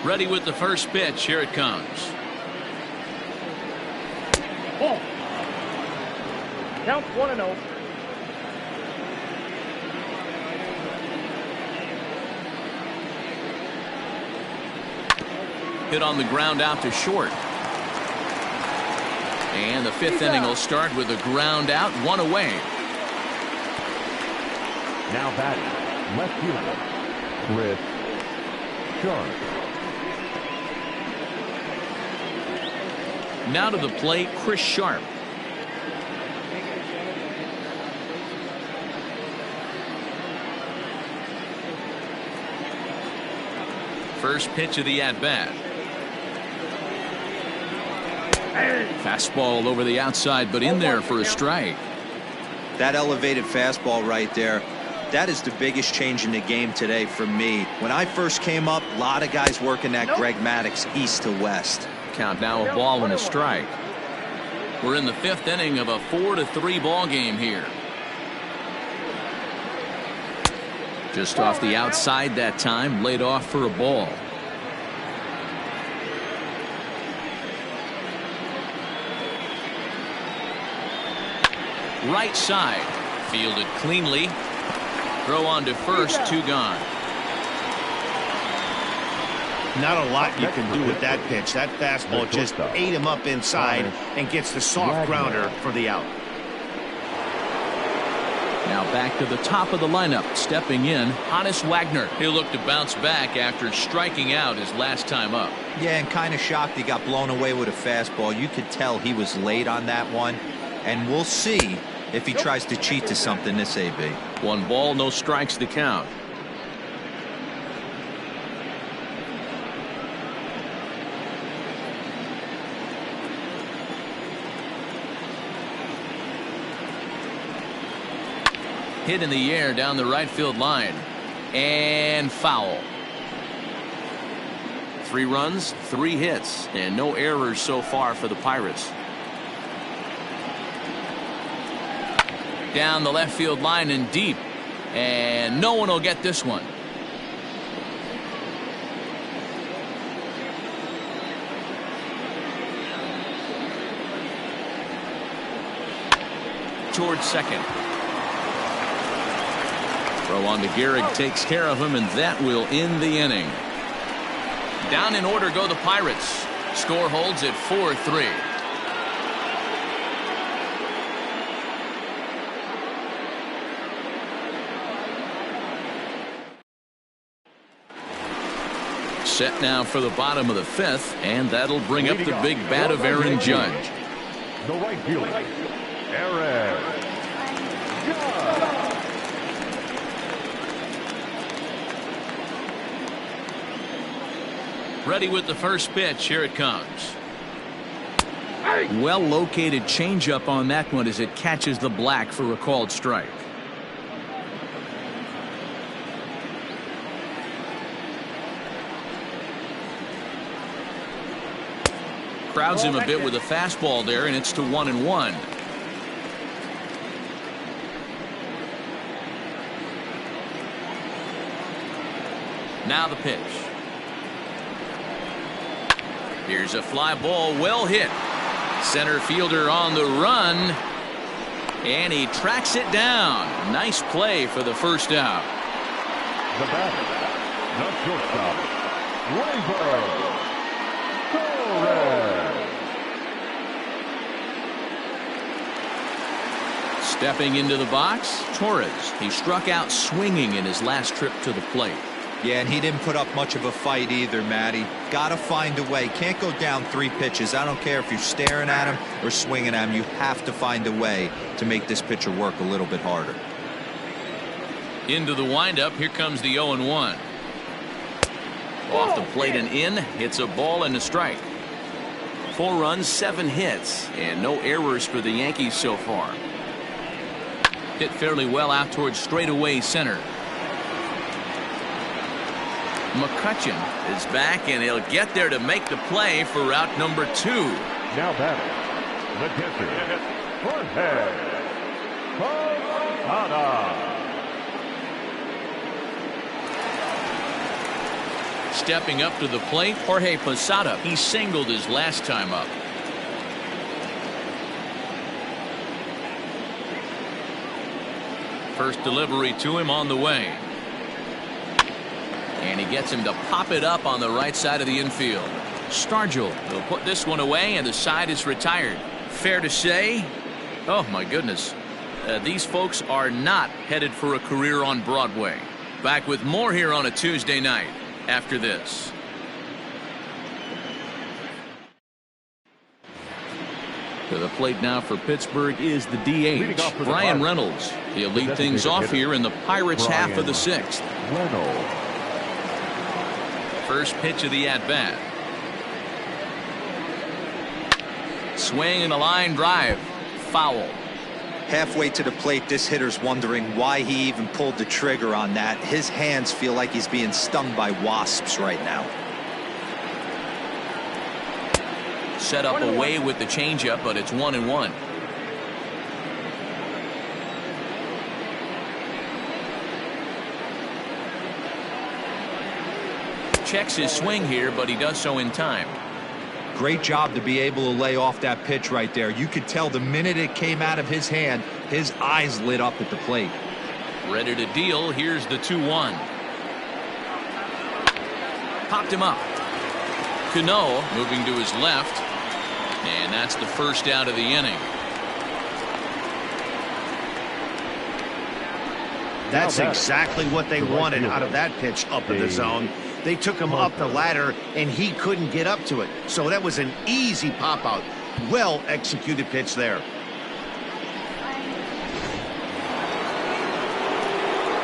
Ready with the first pitch. Here it comes. Ball. Count 1-0. Hit on the ground out to short. And the fifth inning will start with a ground out, one away. Now batting, left fielder, Chris Sharp. Now to the plate, Chris Sharp. First pitch of the at-bat. Fastball over the outside, but in there for a strike. That elevated fastball right there, that is the biggest change in the game today for me. When I first came up, a lot of guys working that Greg Maddux east to west. Count now a ball and a strike. We're in the fifth inning of a 4-3 ball game here. Just off the outside that time, laid off for a ball. Right side, fielded cleanly. Throw on to first, 2 gone. Not a lot you can do with that pitch. That fastball just ate him up inside and gets the soft grounder for the out. Now back to the top of the lineup. Stepping in, Honus Wagner. He'll look to bounce back after striking out his last time up. Yeah, and kind of shocked he got blown away with a fastball. You could tell he was late on that one. And we'll see if he tries to cheat to something this AB. 1 ball, no strikes to count. Hit in the air down the right field line. And foul. 3 runs, 3 hits, and no errors so far for the Pirates. Down the left field line and deep. And no one will get this one. Towards second. Throw on to Gehrig, takes care of him, and that will end the inning. Down in order go the Pirates. Score holds at 4-3. Set now for the bottom of the 5th, and that'll bring up the big bat of Aaron Judge. The right fielder, Aaron Judge. Ready with the first pitch. Here it comes. Well located changeup on that one as it catches the black for a called strike. Crowds him a bit with a fastball there, and it's to 1-1. Now the pitch. Here's a fly ball, well hit. Center fielder on the run, and he tracks it down. Nice play for the first out. The batter, the shortstop, Stepping into the box, Torres. He struck out swinging in his last trip to the plate. Yeah, and he didn't put up much of a fight either, Matty. Gotta find a way. Can't go down 3 pitches. I don't care if you're staring at him or swinging at him. You have to find a way to make this pitcher work a little bit harder. Into the windup. Here comes the 0-1. Off the plate and in. Hits a ball and a strike. 4 runs, 7 hits, and no errors for the Yankees so far. Hit fairly well out towards straightaway center. McCutchen is back, and he'll get there to make the play for out number 2. Now batting, the catcher, Jorge Posada. Stepping up to the plate, Jorge Posada. He singled his last time up. First delivery to him on the way. And he gets him to pop it up on the right side of the infield. Stargell will put this one away, and the side is retired. Fair to say, oh my goodness, these folks are not headed for a career on Broadway. Back with more here on a Tuesday night after this. To the plate now for Pittsburgh is the DH, Brian Reynolds. He'll lead things off here in the Pirates' half of the 6th. Reynolds. First pitch of the at-bat. Swing and a line drive. Foul. Halfway to the plate, this hitter's wondering why he even pulled the trigger on that. His hands feel like he's being stung by wasps right now. Set up away with the changeup, but it's 1-1. Checks his swing here, but he does so in time. Great job to be able to lay off that pitch right there. You could tell the minute it came out of his hand, his eyes lit up at the plate. Ready to deal. Here's the 2-1. Popped him up. Cano moving to his left. And that's the first out of the inning. That's exactly what they wanted out of that pitch up in the zone. They took him up the ladder, and he couldn't get up to it. So that was an easy pop-out. Well-executed pitch there.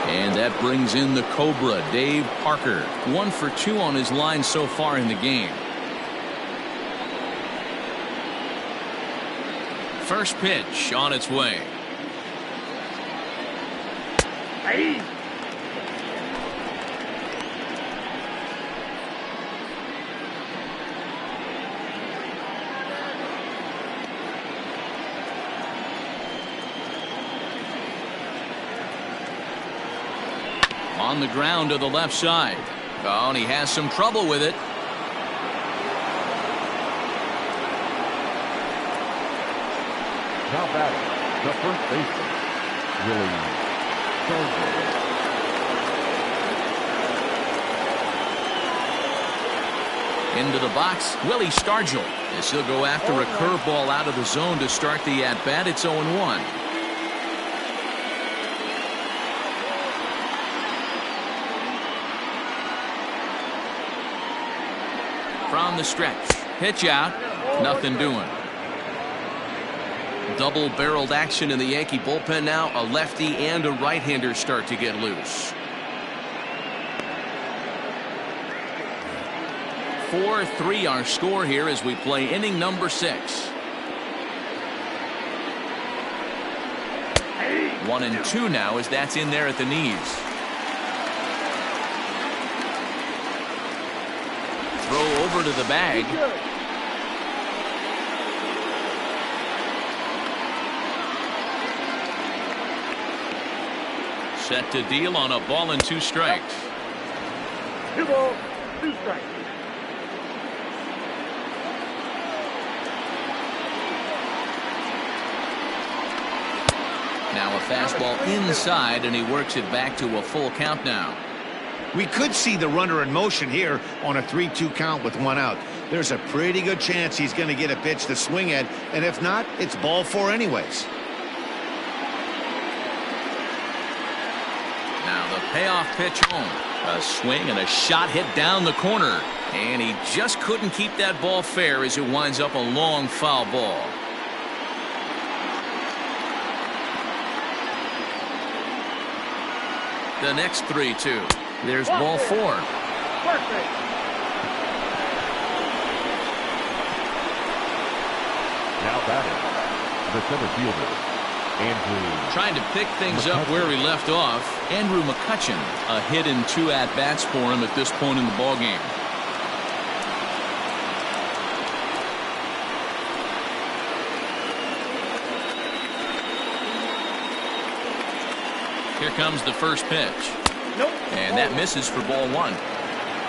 And that brings in the Cobra, Dave Parker. 1 for 2 on his line so far in the game. First pitch on its way. Hey. On the ground to the left side. Oh, and he has some trouble with it. Now batting, the first baseman, Willie Stargell. Into the box, Willie Stargell. As he'll go after a curveball out of the zone to start the at-bat. It's 0-1. From the stretch. Pitch out. Nothing doing. Double-barreled action in the Yankee bullpen now. A lefty and a right-hander start to get loose. 4-3 our score here as we play inning number 6. 1-2 now as that's in there at the knees. Throw over to the bag. Set to deal on a ball and 2 strikes. 2 balls, 2 strikes. Now a fastball inside, and he works it back to a full count now. We could see the runner in motion here on a 3-2 count with 1 out. There's a pretty good chance he's going to get a pitch to swing at, and if not, it's ball 4 anyways. Now the payoff pitch home. A swing and a shot hit down the corner, and he just couldn't keep that ball fair as it winds up a long foul ball. The next 3-2. There's ball 4. Perfect. Now batting, the center fielder, Trying to pick things up where he left off, Andrew Mccutchen. A hit and 2 at-bats for him at this point in the ballgame. Here comes the first pitch. Nope. And that misses for ball 1.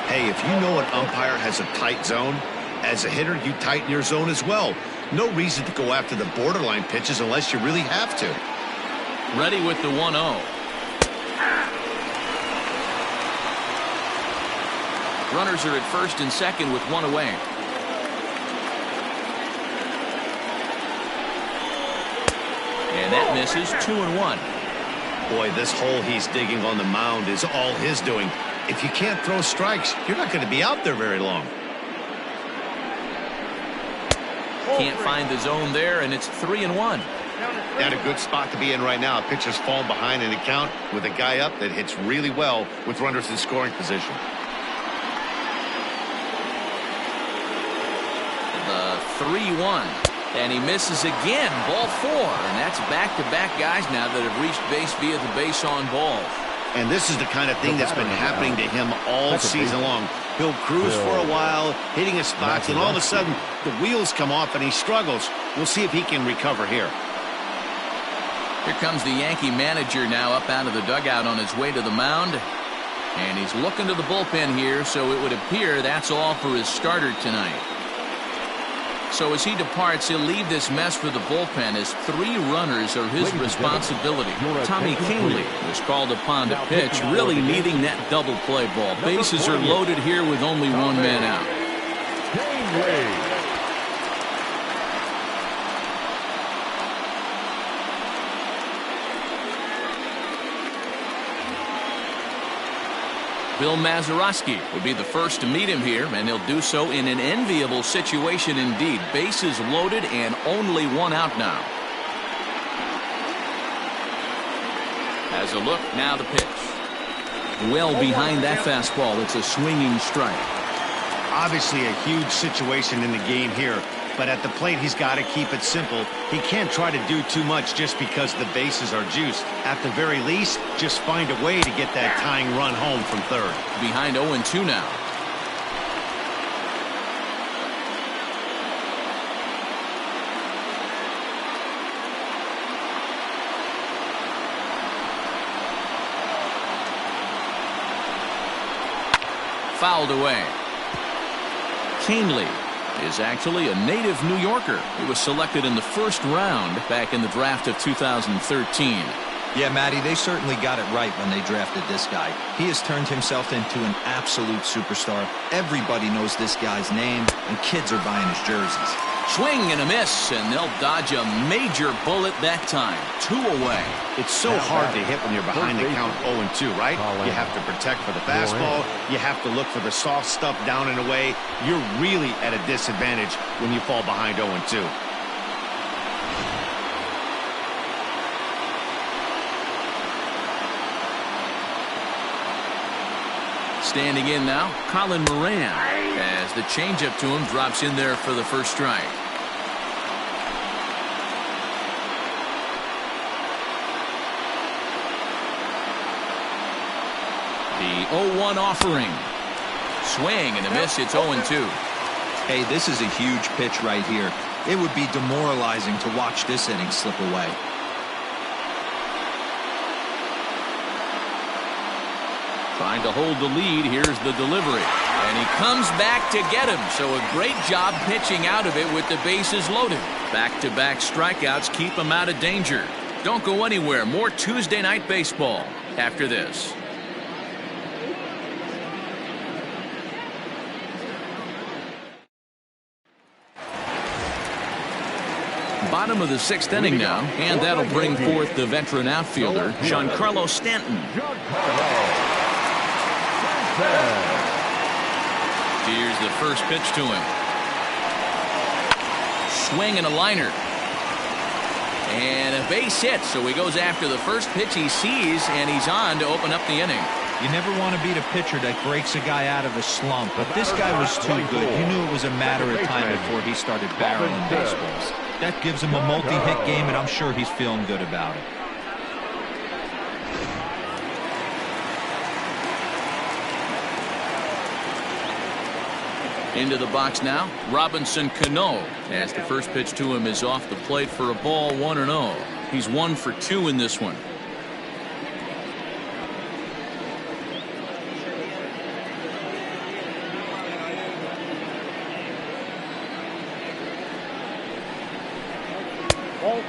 Hey, if you know an umpire has a tight zone, as a hitter, you tighten your zone as well. No reason to go after the borderline pitches unless you really have to. Ready with the 1-0. Runners are at first and second with 1 away. And that misses. 2-1. Boy, this hole he's digging on the mound is all his doing. If you can't throw strikes, you're not going to be out there very long. Can't find the zone there, and it's 3-1. Not a good spot to be in right now. Pitcher's falling behind in the count with a guy up that hits really well with runners in scoring position. The 3-1. And he misses again. Ball 4. And that's back-to-back guys now that have reached base via the base on balls. And this is the kind of thing that's been happening to him all season long. He'll cruise for a while, hitting his spots, and all of a sudden the wheels come off and he struggles. We'll see if he can recover here. Here comes the Yankee manager now up out of the dugout on his way to the mound. And he's looking to the bullpen here, so it would appear that's all for his starter tonight. So as he departs, he'll leave this mess for the bullpen as 3 runners are his responsibility. Tommy Kingley was called upon to pitch, really needing that double play ball. Bases are loaded here with only 1 man out. Bill Mazeroski will be the first to meet him here, and he'll do so in an enviable situation indeed. Bases loaded and only 1 out now. As a look, now the pitch. Well behind that fastball. It's a swinging strike. Obviously a huge situation in the game here, but at the plate he's got to keep it simple. He can't try to do too much just because the bases are juiced. At the very least, just find a way to get that tying run home from third. Behind 0-2 now. Fouled away. Kingley is actually a native New Yorker. He was selected in the first round back in the draft of 2013. Yeah, Matty, they certainly got it right when they drafted this guy. He has turned himself into an absolute superstar. Everybody knows this guy's name, and kids are buying his jerseys. Swing and a miss, and they'll dodge a major bullet that time. 2 away. It's so hard to hit when you're behind the count 0-2, right? You have to protect for the fastball. You have to look for the soft stuff down and away. You're really at a disadvantage when you fall behind 0-2. Standing in now, Colin Moran, as the changeup to him drops in there for the first strike. The 0-1 offering. Swing and a miss. It's 0-2. Hey, this is a huge pitch right here. It would be demoralizing to watch this inning slip away. Trying to hold the lead. Here's the delivery. And he comes back to get him. So a great job pitching out of it with the bases loaded. Back-to-back strikeouts keep him out of danger. Don't go anywhere. More Tuesday Night Baseball after this. Bottom of the 6th inning now, and that'll bring forth the veteran outfielder, Giancarlo Stanton. Here's the first pitch to him. Swing and a liner. And a base hit, so he goes after the first pitch he sees, and he's on to open up the inning. You never want to beat a pitcher that breaks a guy out of a slump, but this guy was too good. You knew it was a matter of time before he started barreling baseballs. That gives him a multi-hit game, and I'm sure he's feeling good about it. Into the box now, Robinson Cano, as the first pitch to him is off the plate for a ball, 1-0. He's 1 for 2 in this one.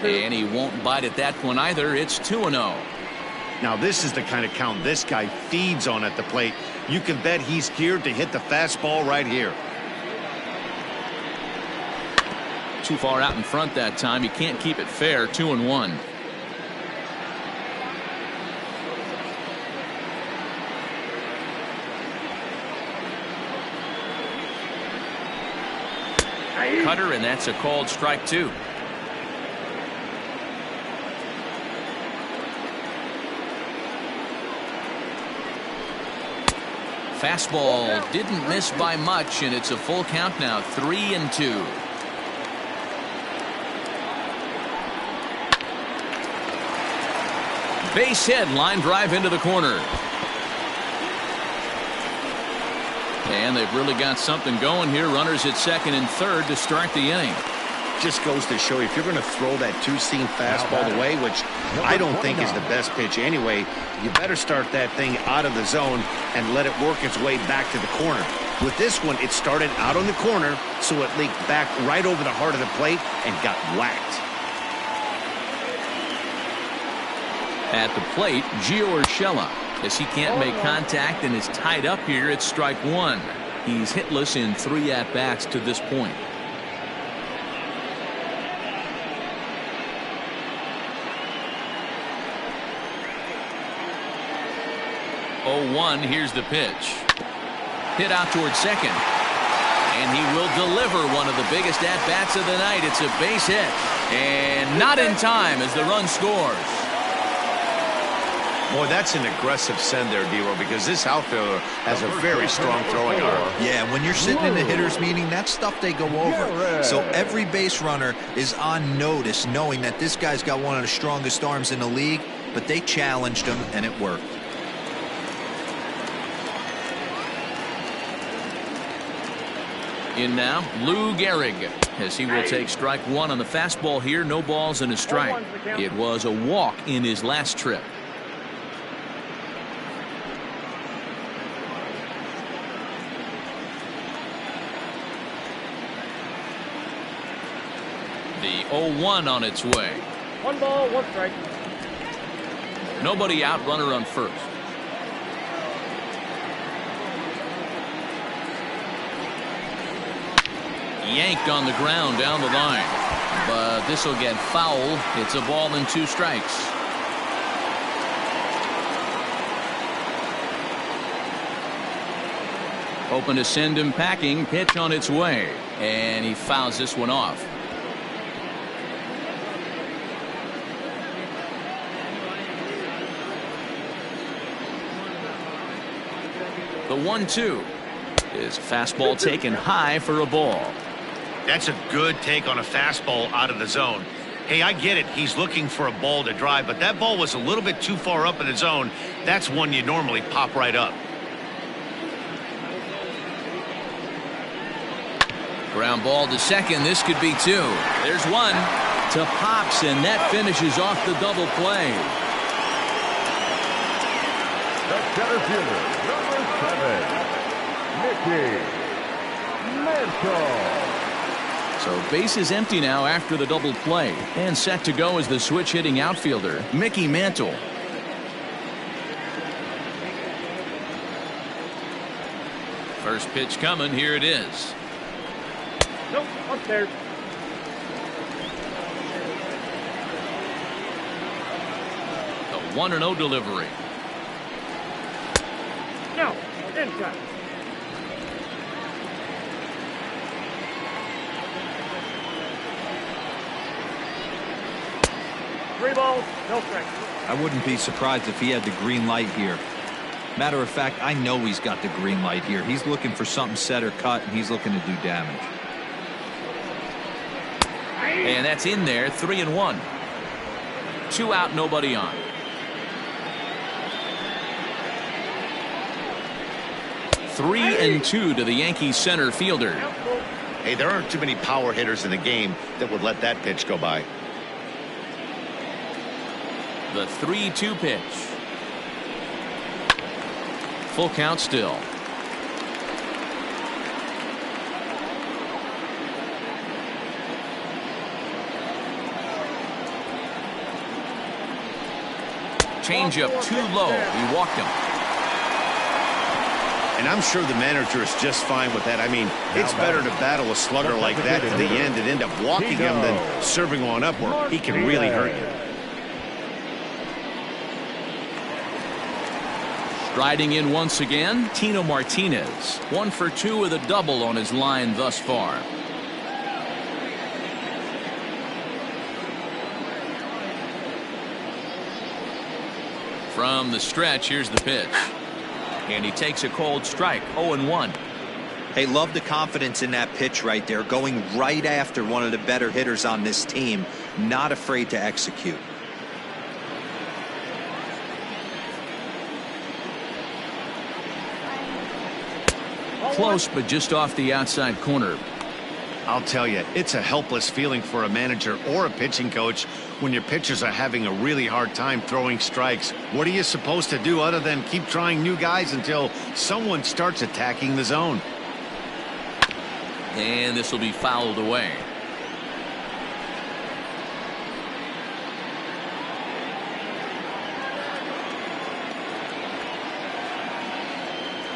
And he won't bite at that one either. It's 2-0. Now this is the kind of count this guy feeds on at the plate. You can bet he's geared to hit the fastball right here. Too far out in front that time. He can't keep it fair. 2-1. Cutter, and that's a called strike 2. Fastball didn't miss by much, and it's a full count now. 3-2. Base hit, line drive into the corner. And they've really got something going here. Runners at second and third to start the inning. Just goes to show you, if you're going to throw that two-seam fastball away, which I don't think is the best pitch anyway, you better start that thing out of the zone and let it work its way back to the corner. With this one, it started out on the corner, so it leaked back right over the heart of the plate and got whacked. At the plate, Gio Urshela, as he can't make contact and is tied up here at strike 1. He's hitless in 3 at-bats to this point. Oh, here's the pitch. Hit out towards second. And he will deliver one of the biggest at-bats of the night. It's a base hit. And not in time as the run scores. Boy, that's an aggressive send there, D-Row, because this outfielder has a very strong throwing arm. Yeah, when you're sitting in a hitter's meeting, that's stuff they go over. So every base runner is on notice, knowing that this guy's got one of the strongest arms in the league, but they challenged him, and it worked. In now, Lou Gehrig, as he will take strike 1 on the fastball here. No balls and a strike. It was a walk in his last trip. The 0-1 on its way. 1 ball, 1 strike. Nobody out, runner on first. Yanked on the ground down the line, but this will get foul. It's a ball and 2 strikes. Hoping to send him packing. Pitch on its way, and he fouls this one off. The 1-2 is a fastball taken high for a ball. That's a good take on a fastball out of the zone. Hey, I get it. He's looking for a ball to drive, but that ball was a little bit too far up in the zone. That's one you normally pop right up. Ground ball to second. This could be 2. There's 1 to Pops, and that finishes off the double play. The center fielder, number 7, Mantle. So base is empty now after the double play, and set to go is the switch hitting outfielder, Mickey Mantle. First pitch coming. Here it is. Nope, upstairs. The 1-0 delivery. No, inside. Three balls, no strikes. I wouldn't be surprised if he had the green light here. Matter of fact, I know he's got the green light here. He's looking for something set or cut, and he's looking to do damage. And that's in there, 3-1. 2 out, nobody on. 3-2 to the Yankees center fielder. Hey, there aren't too many power hitters in the game that would let that pitch go by. The 3-2 pitch. Full count still. Changeup too low. He walked him. And I'm sure the manager is just fine with that. I mean, it's better to battle a slugger like that to the end and end up walking him than serving one up where he can really hurt you. Striding in once again, Tino Martinez. 1 for 2 with a double on his line thus far. From the stretch, here's the pitch. And he takes a cold strike, 0-1. Hey, love the confidence in that pitch right there, going right after one of the better hitters on this team, not afraid to execute. Close, but just off the outside corner. I'll tell you, it's a helpless feeling for a manager or a pitching coach when your pitchers are having a really hard time throwing strikes. What are you supposed to do other than keep trying new guys until someone starts attacking the zone? And this will be fouled away.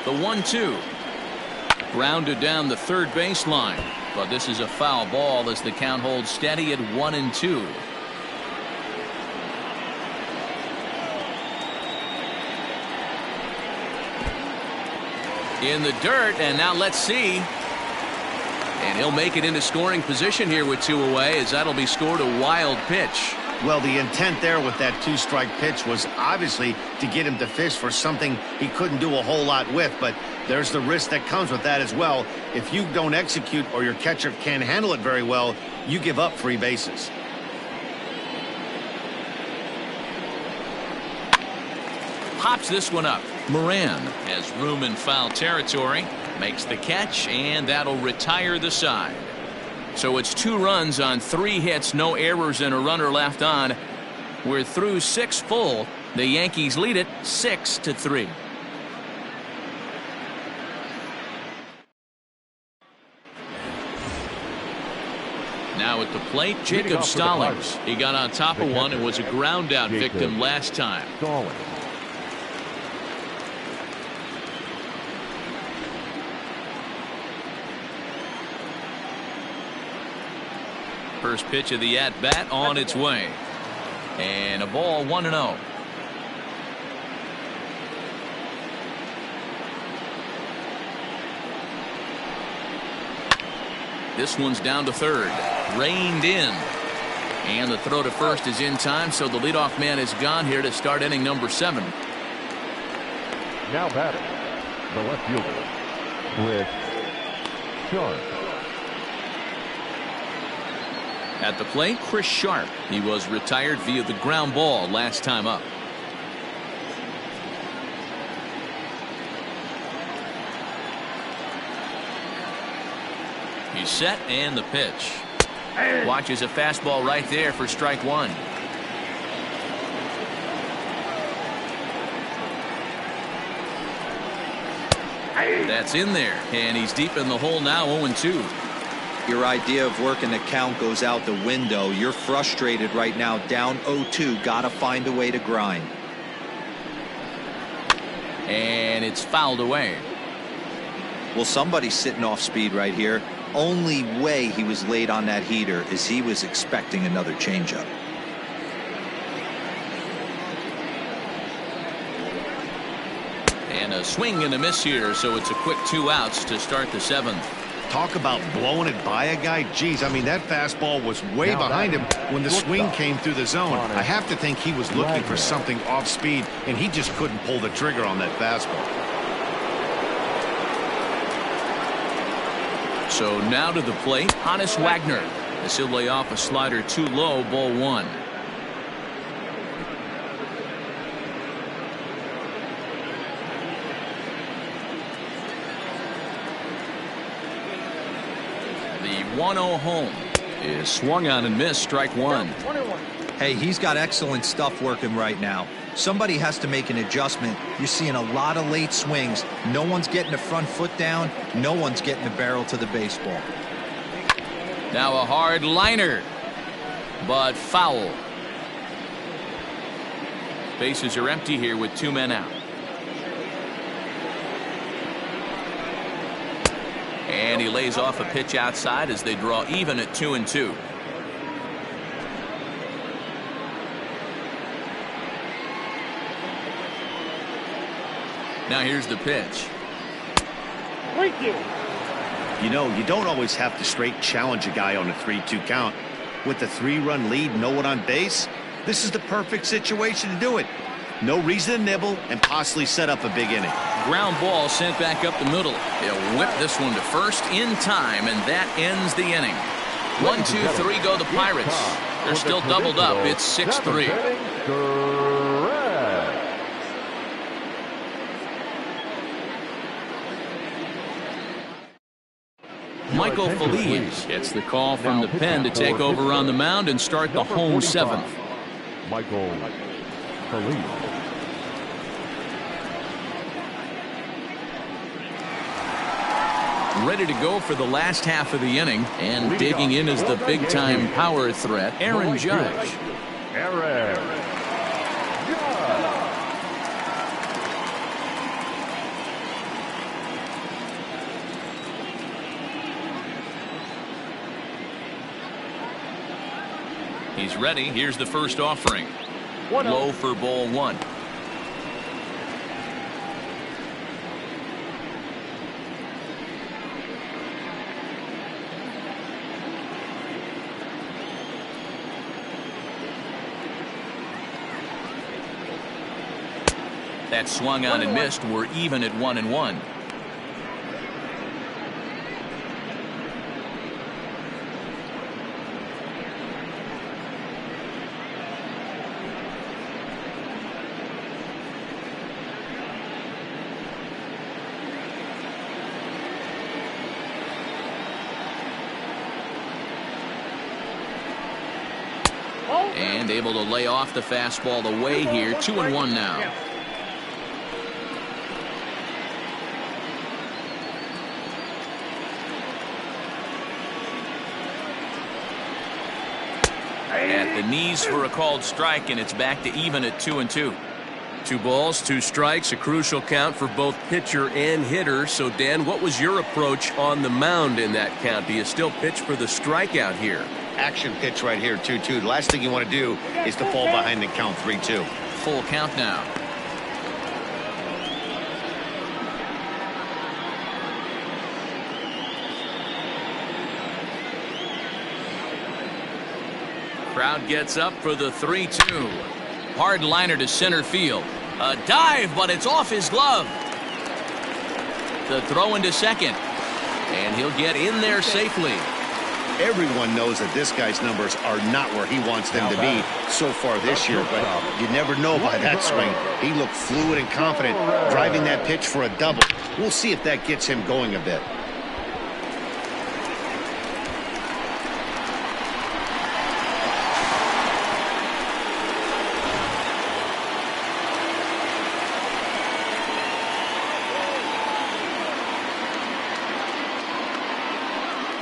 The 1-2. Grounded down the third baseline. But this is a foul ball as the count holds steady at 1-2. In the dirt, and now let's see. And he'll make it into scoring position here with 2 away, as that'll be scored a wild pitch. Well, the intent there with that 2-strike pitch was obviously to get him to fish for something he couldn't do a whole lot with, but there's the risk that comes with that as well. If you don't execute or your catcher can't handle it very well, you give up free bases. Pops this one up. Moran has room in foul territory, makes the catch, and that'll retire the side. So it's 2 runs on 3 hits, no errors, and a runner left on. We're through 6 full. The Yankees lead it 6-3. Now at the plate, Jacob Stallings. He got on top of one and was a ground out victim last time. First pitch of the at-bat on its way. And a ball, 1-0. This one's down to third. Reined in. And the throw to first is in time, so the leadoff man is gone here to start inning number 7. Now batting, the left fielder, Chris Sharp. At the plate, Chris Sharp. He was retired via the ground ball last time up. He's set, and the pitch. Watches a fastball right there for strike 1. That's in there, and he's deep in the hole now, 0-2. Your idea of working the count goes out the window. You're frustrated right now, down 0-2. Got to find a way to grind. And it's fouled away. Well, somebody's sitting off speed right here. Only way he was late on that heater is he was expecting another changeup. And a swing and a miss here, so it's a quick 2 outs to start the 7th. Talk about blowing it by a guy. Geez, I mean, that fastball was way behind him when the swing came through the zone. I have to think he was looking for something off speed, and he just couldn't pull the trigger on that fastball. So now to the plate, Honus Wagner. As he'll lay off a slider too low, ball one. The 1-0 home is swung on and missed, strike one. Hey, he's got excellent stuff working right now. Somebody has to make an adjustment. You're seeing a lot of late swings. No one's getting the front foot down. No one's getting the barrel to the baseball. Now a hard liner, but foul. Bases are empty here with 2 men out. And he lays off a pitch outside as they draw even at 2-2. Now here's the pitch. Thank you. You know, you don't always have to straight challenge a guy on a 3-2 count. With the 3-run lead, no one on base, this is the perfect situation to do it. No reason to nibble and possibly set up a big inning. Ground ball sent back up the middle. They'll whip this one to first in time, and that ends the inning. 1, 2, 3 go the Pirates. They're still doubled up. It's 6-3. Michael Feliz gets the call from the pen to take over on the mound and start the home 7th. Michael Feliz. Ready to go for the last half of the inning, and digging in is the big-time power threat, Aaron Judge. Aaron Judge. He's ready. Here's the first offering. Low for ball one. That swung on and missed. We're even at 1-1. And able to lay off the fastball away here. 2-1 now. At the knees for a called strike, and it's back to even at 2-2. 2 balls, 2 strikes, a crucial count for both pitcher and hitter. So, Dan, what was your approach on the mound in that count? Do you still pitch for the strikeout here? Action pitch right here, 2-2. The last thing you want to do is to fall behind and count 3-2. Full count now. Crowd gets up for the 3-2. Hard liner to center field. A dive, but it's off his glove. The throw into second. And he'll get in there safely. Everyone knows that this guy's numbers are not where he wants them to be so far this year, but you never know by that swing. He looked fluid and confident, driving that pitch for a double. We'll see if that gets him going a bit.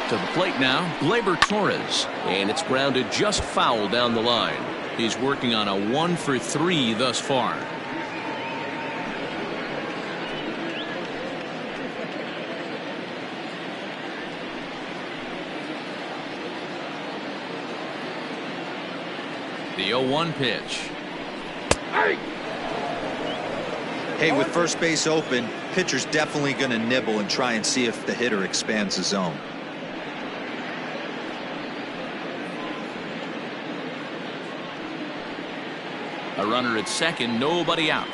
To the plate now, Gleyber Torres, and it's grounded just foul down the line. He's working on a 1 for 3 thus far. The 0-1 pitch. Hey, with first base open, pitcher's definitely going to nibble and try and see if the hitter expands the zone. A runner at second, nobody out.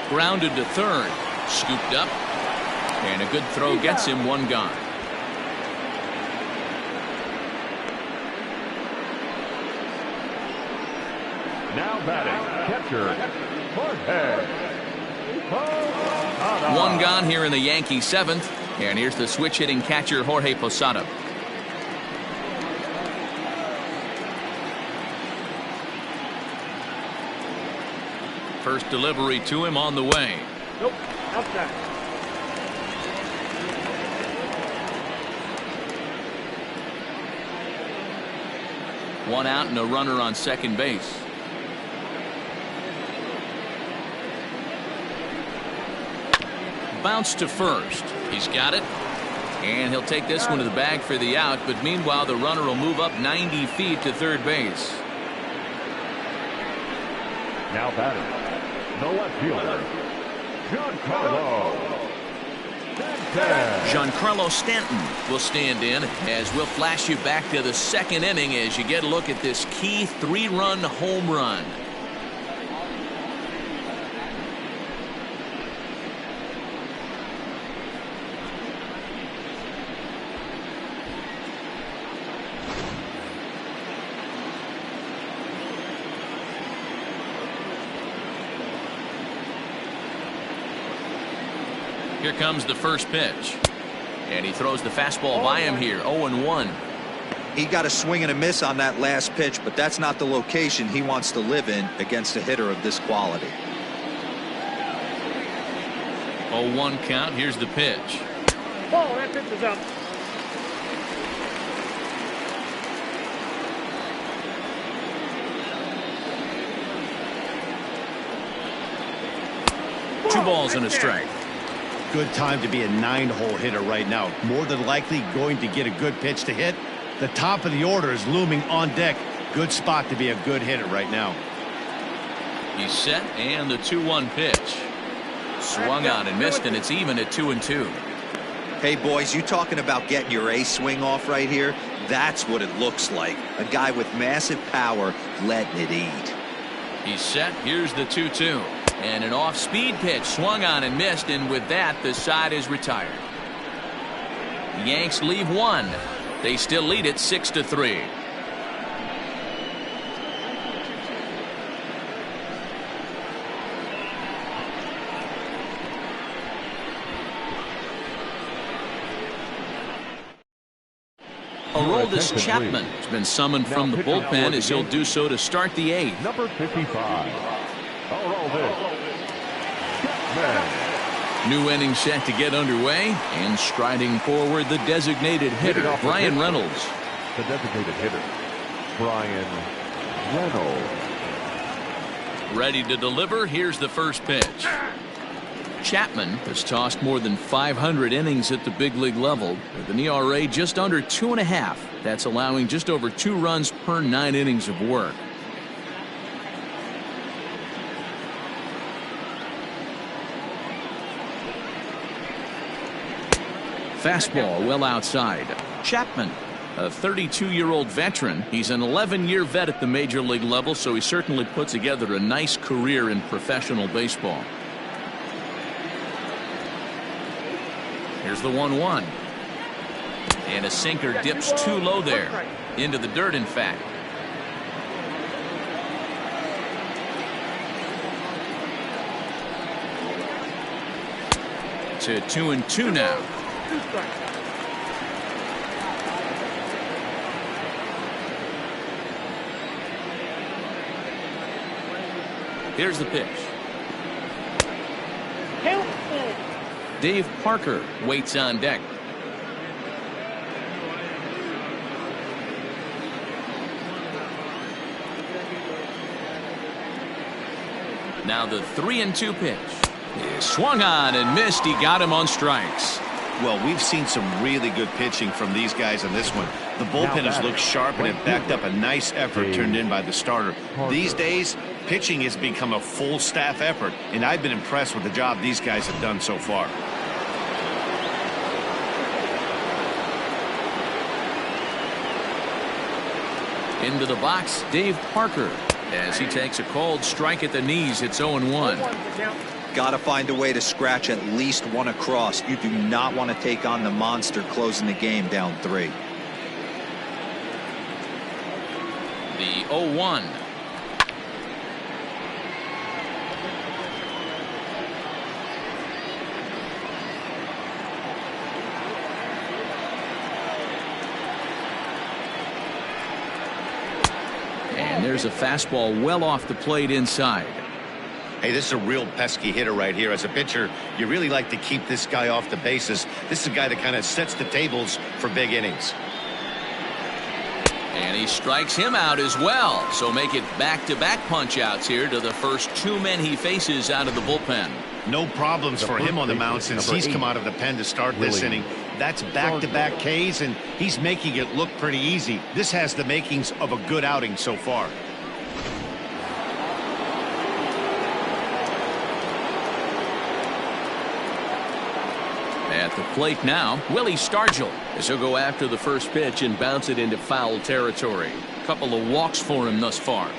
Grounded to third, scooped up, and a good throw gets him one gone. Now batting, catcher, Jorge. One gone here in the Yankees' seventh, and here's the switch-hitting catcher Jorge Posada. First delivery to him on the way. Nope, outside. One out and a runner on second base. Bounce to first. He's got it. And he'll take this one to the bag for the out, but meanwhile the runner will move up 90 feet to third base. Now batting, the left fielder, Giancarlo Stanton. Giancarlo Stanton will stand in as we'll flash you back to the second inning as you get a look at this key 3-run home run. Here comes the first pitch. And he throws the fastball by him here. 0-1. He got a swing and a miss on that last pitch, but that's not the location he wants to live in against a hitter of this quality. 0-1 count. Here's the pitch. Oh, that pitch is up. Two balls and a strike. Good time to be a 9-hole hitter right now. More than likely going to get a good pitch to hit. The top of the order is looming on deck. Good spot to be a good hitter right now. He's set, and the 2-1 pitch. Swung on and missed, and it's even at 2-2. Hey, boys, you talking about getting your A swing off right here? That's what it looks like. A guy with massive power letting it eat. He's set. Here's the 2-2. And an off-speed pitch swung on and missed, and with that the side is retired. The Yanks leave one. They still lead it 6-3. Aroldis Chapman has been summoned from the bullpen as he'll do so to start the eighth. Number 55. Aroldis Chapman. New inning set to get underway, and striding forward the designated hitter Brian Reynolds. The designated hitter Brian Reynolds. Ready to deliver. Here's the first pitch. Chapman has tossed more than 500 innings at the big league level with an ERA just under 2.5. That's allowing just over 2 runs per 9 innings of work. Fastball well outside. Chapman, a 32-year-old veteran. He's an 11-year vet at the major league level, so he certainly put together a nice career in professional baseball. Here's the 1-1. And a sinker dips too low there. Into the dirt, in fact. To 2-2 now. Here's the pitch. Dave Parker waits on deck. Now the 3-2 pitch. He swung on and missed. He got him on strikes. Well, we've seen some really good pitching from these guys in this one. The bullpen has looked sharp and it backed up a nice effort turned in by the starter. These days, pitching has become a full staff effort, and I've been impressed with the job these guys have done so far. Into the box, Dave Parker, as he takes a cold strike at the knees. It's 0-1. Got to find a way to scratch at least one across. You do not want to take on the monster closing the game down 3. The 0-1. And there's a fastball well off the plate inside. Hey, this is a real pesky hitter right here. As a pitcher, you really like to keep this guy off the bases. This is a guy that kind of sets the tables for big innings. And he strikes him out as well. So make it back-to-back punch-outs here to the first 2 men he faces out of the bullpen. No problems for him on the mound since he's come out of the pen to start this inning. That's back-to-back Ks, and he's making it look pretty easy. This has the makings of a good outing so far. At the plate now, Willie Stargell, as he'll go after the first pitch and bounce it into foul territory. A couple of walks for him thus far.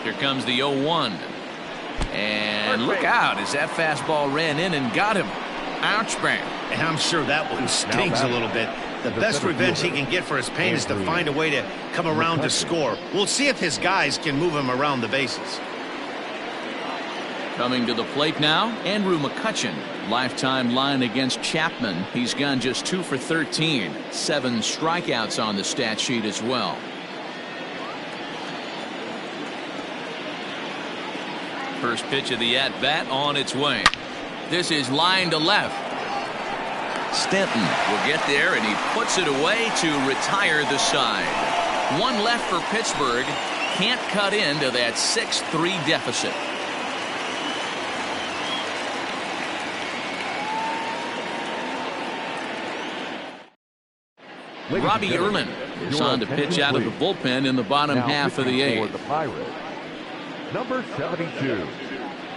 Here comes the 0-1. And look out as that fastball ran in and got him. Ouch, bang. And I'm sure that one stings a little bit. The best revenge he can get for his pain is to find a way to come around to score. We'll see if his guys can move him around the bases. Coming to the plate now, Andrew Mccutchen. Lifetime line against Chapman. He's gone just 2 for 13. 7 strikeouts on the stat sheet as well. First pitch of the at-bat on its way. This is line to left. Stanton will get there, and he puts it away to retire the side. 1 left for Pittsburgh. Can't cut into that 6-3 deficit. Robbie Erlin is on to pitch out of the bullpen in the bottom half of the 8th. The Pirates, number 72,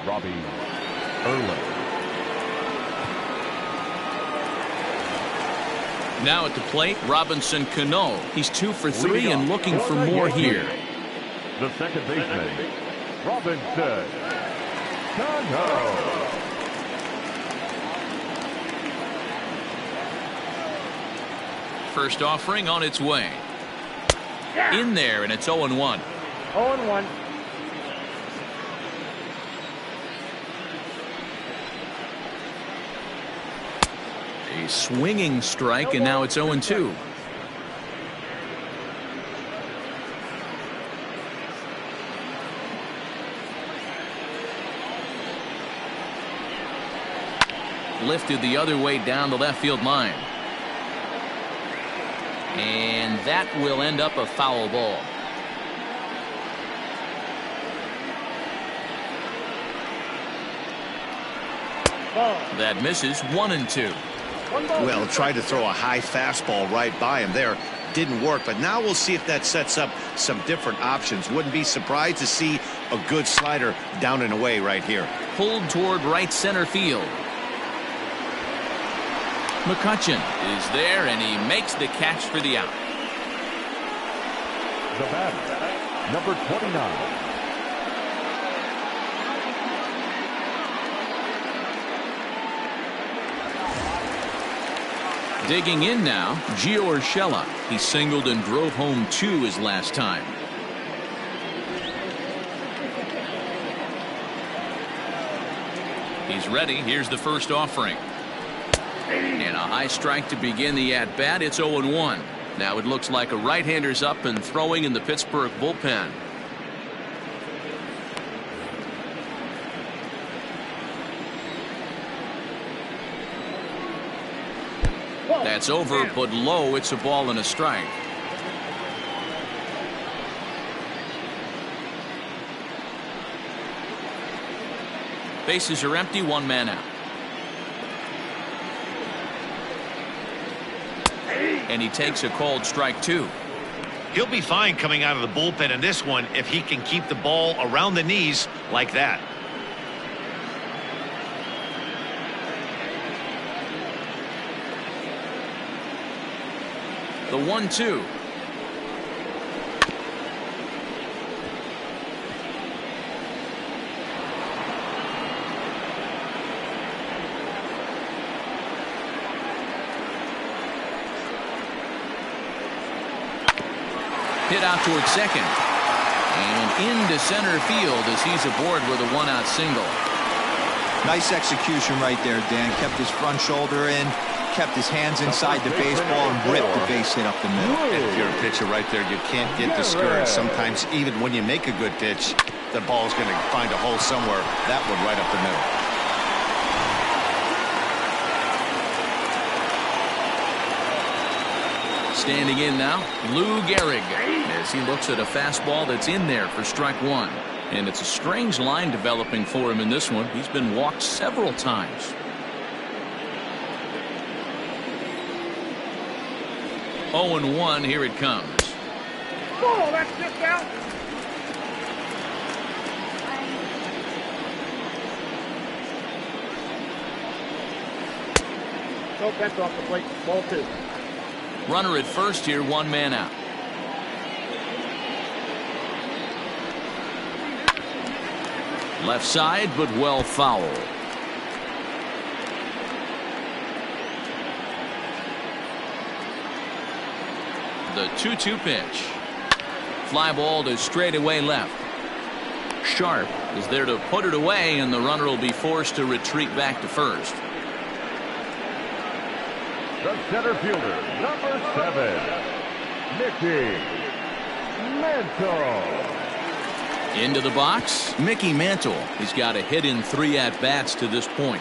Robbie Erlin. Now at the plate, Robinson Cano. He's 2 for 3 and looking for more here. The second baseman, Robinson Cano. First offering on its way. In there, and it's 0-1. 0-1. A swinging strike, and now it's 0-2. Lifted the other way down the left field line. And that will end up a foul ball. That misses. 1-2. Well, tried to throw a high fastball right by him there. Didn't work, but now we'll see if that sets up some different options. Wouldn't be surprised to see a good slider down and away right here. Pulled toward right center field. Mccutchen is there, and he makes the catch for the out. The batter, number 29. Digging in now, Gio Urshela. He singled and drove home 2 his last time. He's ready. Here's the first offering. And a high strike to begin the at-bat. It's 0-1. Now it looks like a right-hander's up and throwing in the Pittsburgh bullpen. That's over, but low. It's a ball and a strike. Bases are empty, one man out. And he takes a called strike 2. He'll be fine coming out of the bullpen in this one if he can keep the ball around the knees like that. The 1-2. Hit out towards second. And into center field as he's aboard with a 1-out single. Nice execution right there, Dan. Kept his front shoulder in, kept his hands inside the baseball, and ripped the base hit up the middle. If you're a pitcher right there, you can't get discouraged. Sometimes even when you make a good pitch, the ball's going to find a hole somewhere. That one right up the middle. Standing in now, Lou Gehrig, as he looks at a fastball that's in there for strike 1. And it's a strange line developing for him in this one. He's been walked several times. 0-1, here it comes. Oh, that's just out. No, that's off the plate. Ball 2. Runner at first here, one man out. Left side, but well foul. The 2-2 pitch. Fly ball to straightaway left. Sharp is there to put it away, and the runner will be forced to retreat back to first. The center fielder, number 7, Mickey Mantle. Into the box, Mickey Mantle. He's got a hit in 3 at-bats to this point.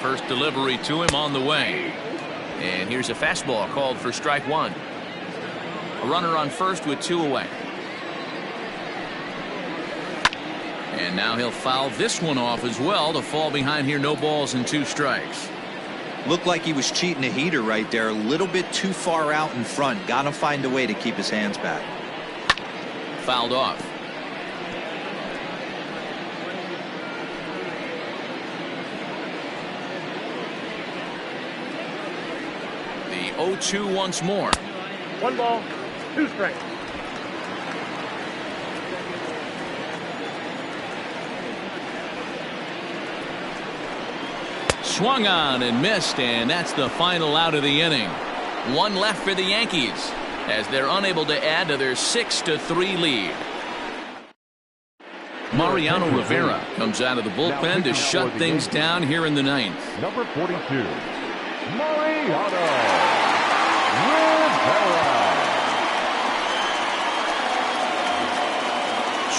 First delivery to him on the way. And here's a fastball called for strike 1. A runner on first with 2 away. And now he'll foul this one off as well to fall behind here. No balls and 2 strikes. Looked like he was cheating a heater right there. A little bit too far out in front. Got to find a way to keep his hands back. Fouled off. The 0-2 once more. 1 ball, 2 strikes. Swung on and missed, and that's the final out of the inning. 1 left for the Yankees as they're unable to add to their 6-3 lead. Mariano Rivera comes out of the bullpen to shut things down here in the 9th. Number 42, Mariano Rivera.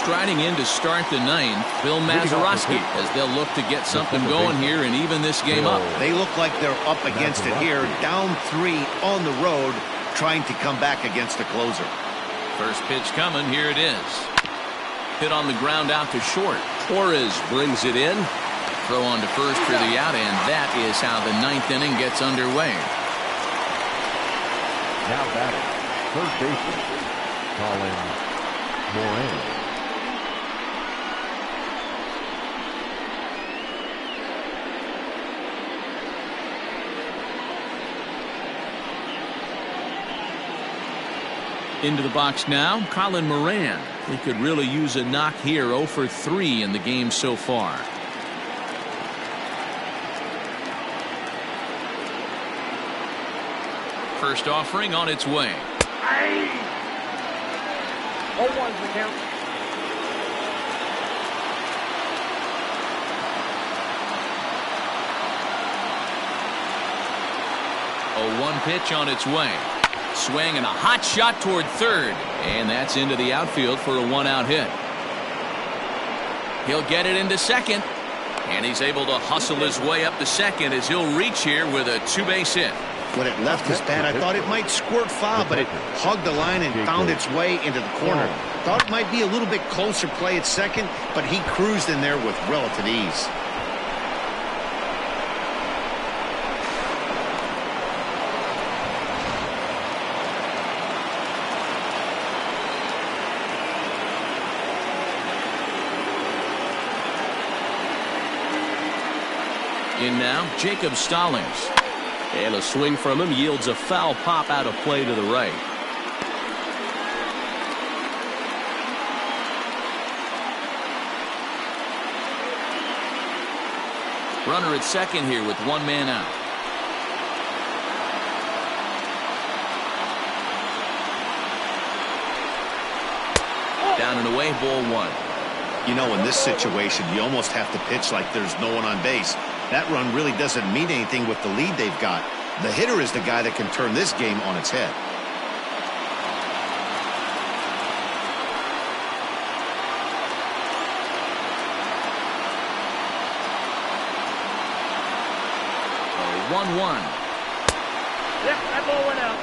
Striding in to start the 9th, Bill Mazeroski, as they'll look to get something going here and even this game up. They look like they're up against it here, down 3 on the road, trying to come back against the closer. First pitch coming, here it is. Hit on the ground out to short. Torres brings it in. Throw on to first for the out, and that is how the 9th inning gets underway. Now batting, first baseman, Colin Moran. Into the box now, Colin Moran. He could really use a knock here. 0 for 3 in the game so far. First offering on its way. 0-1's the count. A 1 pitch on its way. Swing and a hot shot toward third. And that's into the outfield for a 1-out hit. He'll get it into second. And he's able to hustle his way up to second as he'll reach here with a 2-base hit. When it left his bat, I thought it might squirt foul, but it hugged the line and found its way into the corner. Thought it might be a little bit closer play at second, but he cruised in there with relative ease. In now, Jacob Stallings. And a swing from him yields a foul pop out of play to the right. Runner at second here with one man out. Down and away, ball one. You know, in this situation, you almost have to pitch like there's no one on base. That run really doesn't mean anything with the lead they've got. The hitter is the guy that can turn this game on its head. A 1-1. Yep, that ball went out.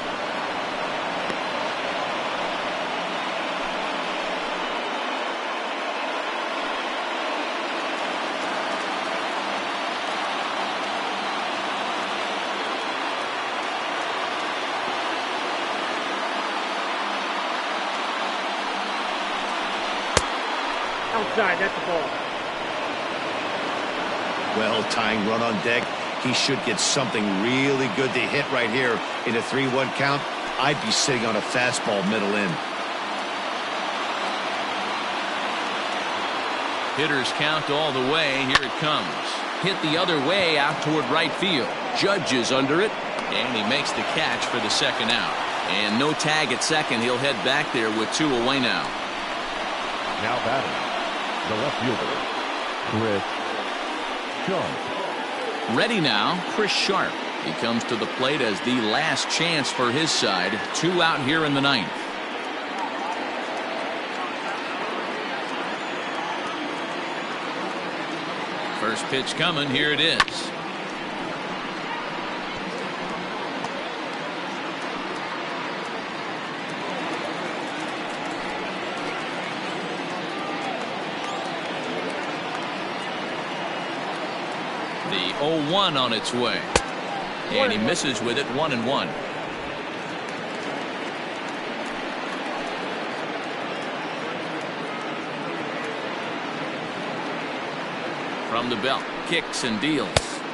Outside, that's the ball. Well, tying run on deck. He should get something really good to hit right here in a 3-1 count. I'd be sitting on a fastball middle in. Hitters count all the way. Here it comes. Hit the other way out toward right field. Judge is under it, and he makes the catch for the second out. And no tag at second. He'll head back there with two away now. Now batting, the left fielder, Chris Sharp. Ready now, Chris Sharp. He comes to the plate as the last chance for his side. Two out here in the ninth. First pitch coming. Here it is. The 0-1 on its way. And he misses with it. 1-1. From the belt, kicks and deals.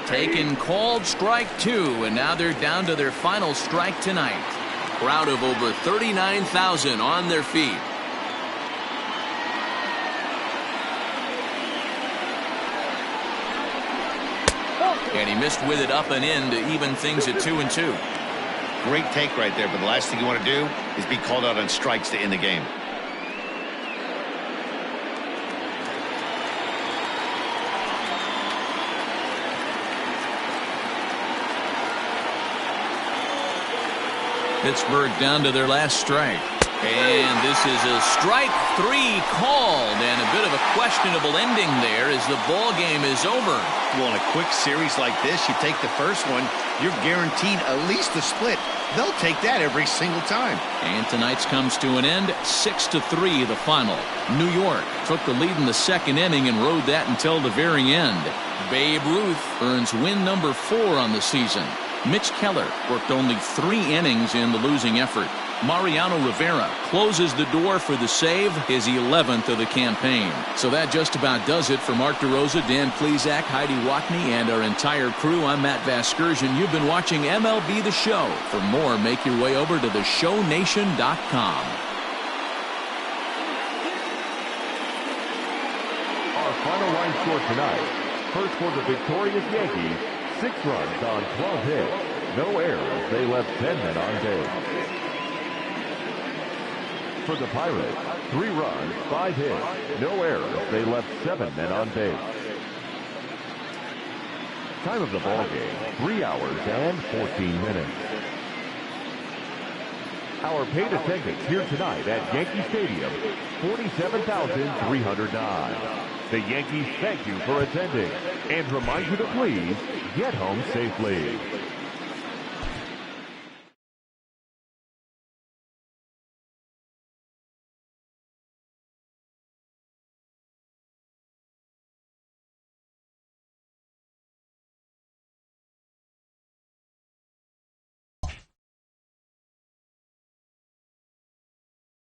Taken, called, strike two, and now they're down to their final strike tonight. Crowd of over 39,000 on their feet. And he missed with it up and in to even things at 2-2. Great take right there, but the last thing you want to do is be called out on strikes to end the game. Pittsburgh down to their last strike. And this is a strike three called, and a bit of a questionable ending there as the ball game is over. Well, in a quick series like this, you take the first one, you're guaranteed at least a split. They'll take that every single time. And tonight's comes to an end, 6-3 the final. New York took the lead in the second inning and rode that until the very end. Babe Ruth earns win number 4 on the season. Mitch Keller worked only 3 innings in the losing effort. Mariano Rivera closes the door for the save, his 11th of the campaign. So that just about does it for Mark DeRosa, Dan Plesac, Heidi Watney, and our entire crew. I'm Matt Vasgersian. You've been watching MLB The Show. For more, make your way over to theshownation.com. Our final line score tonight. First for the victorious Yankees, 6 runs on 12 hits. No errors. They left 10 men on base. For the Pirates, 3 runs, 5 hits, no errors. They left 7 men on base. Time of the ball game, 3 hours and 14 minutes. Our paid attendance here tonight at Yankee Stadium, 47,309. The Yankees thank you for attending and remind you to please get home safely.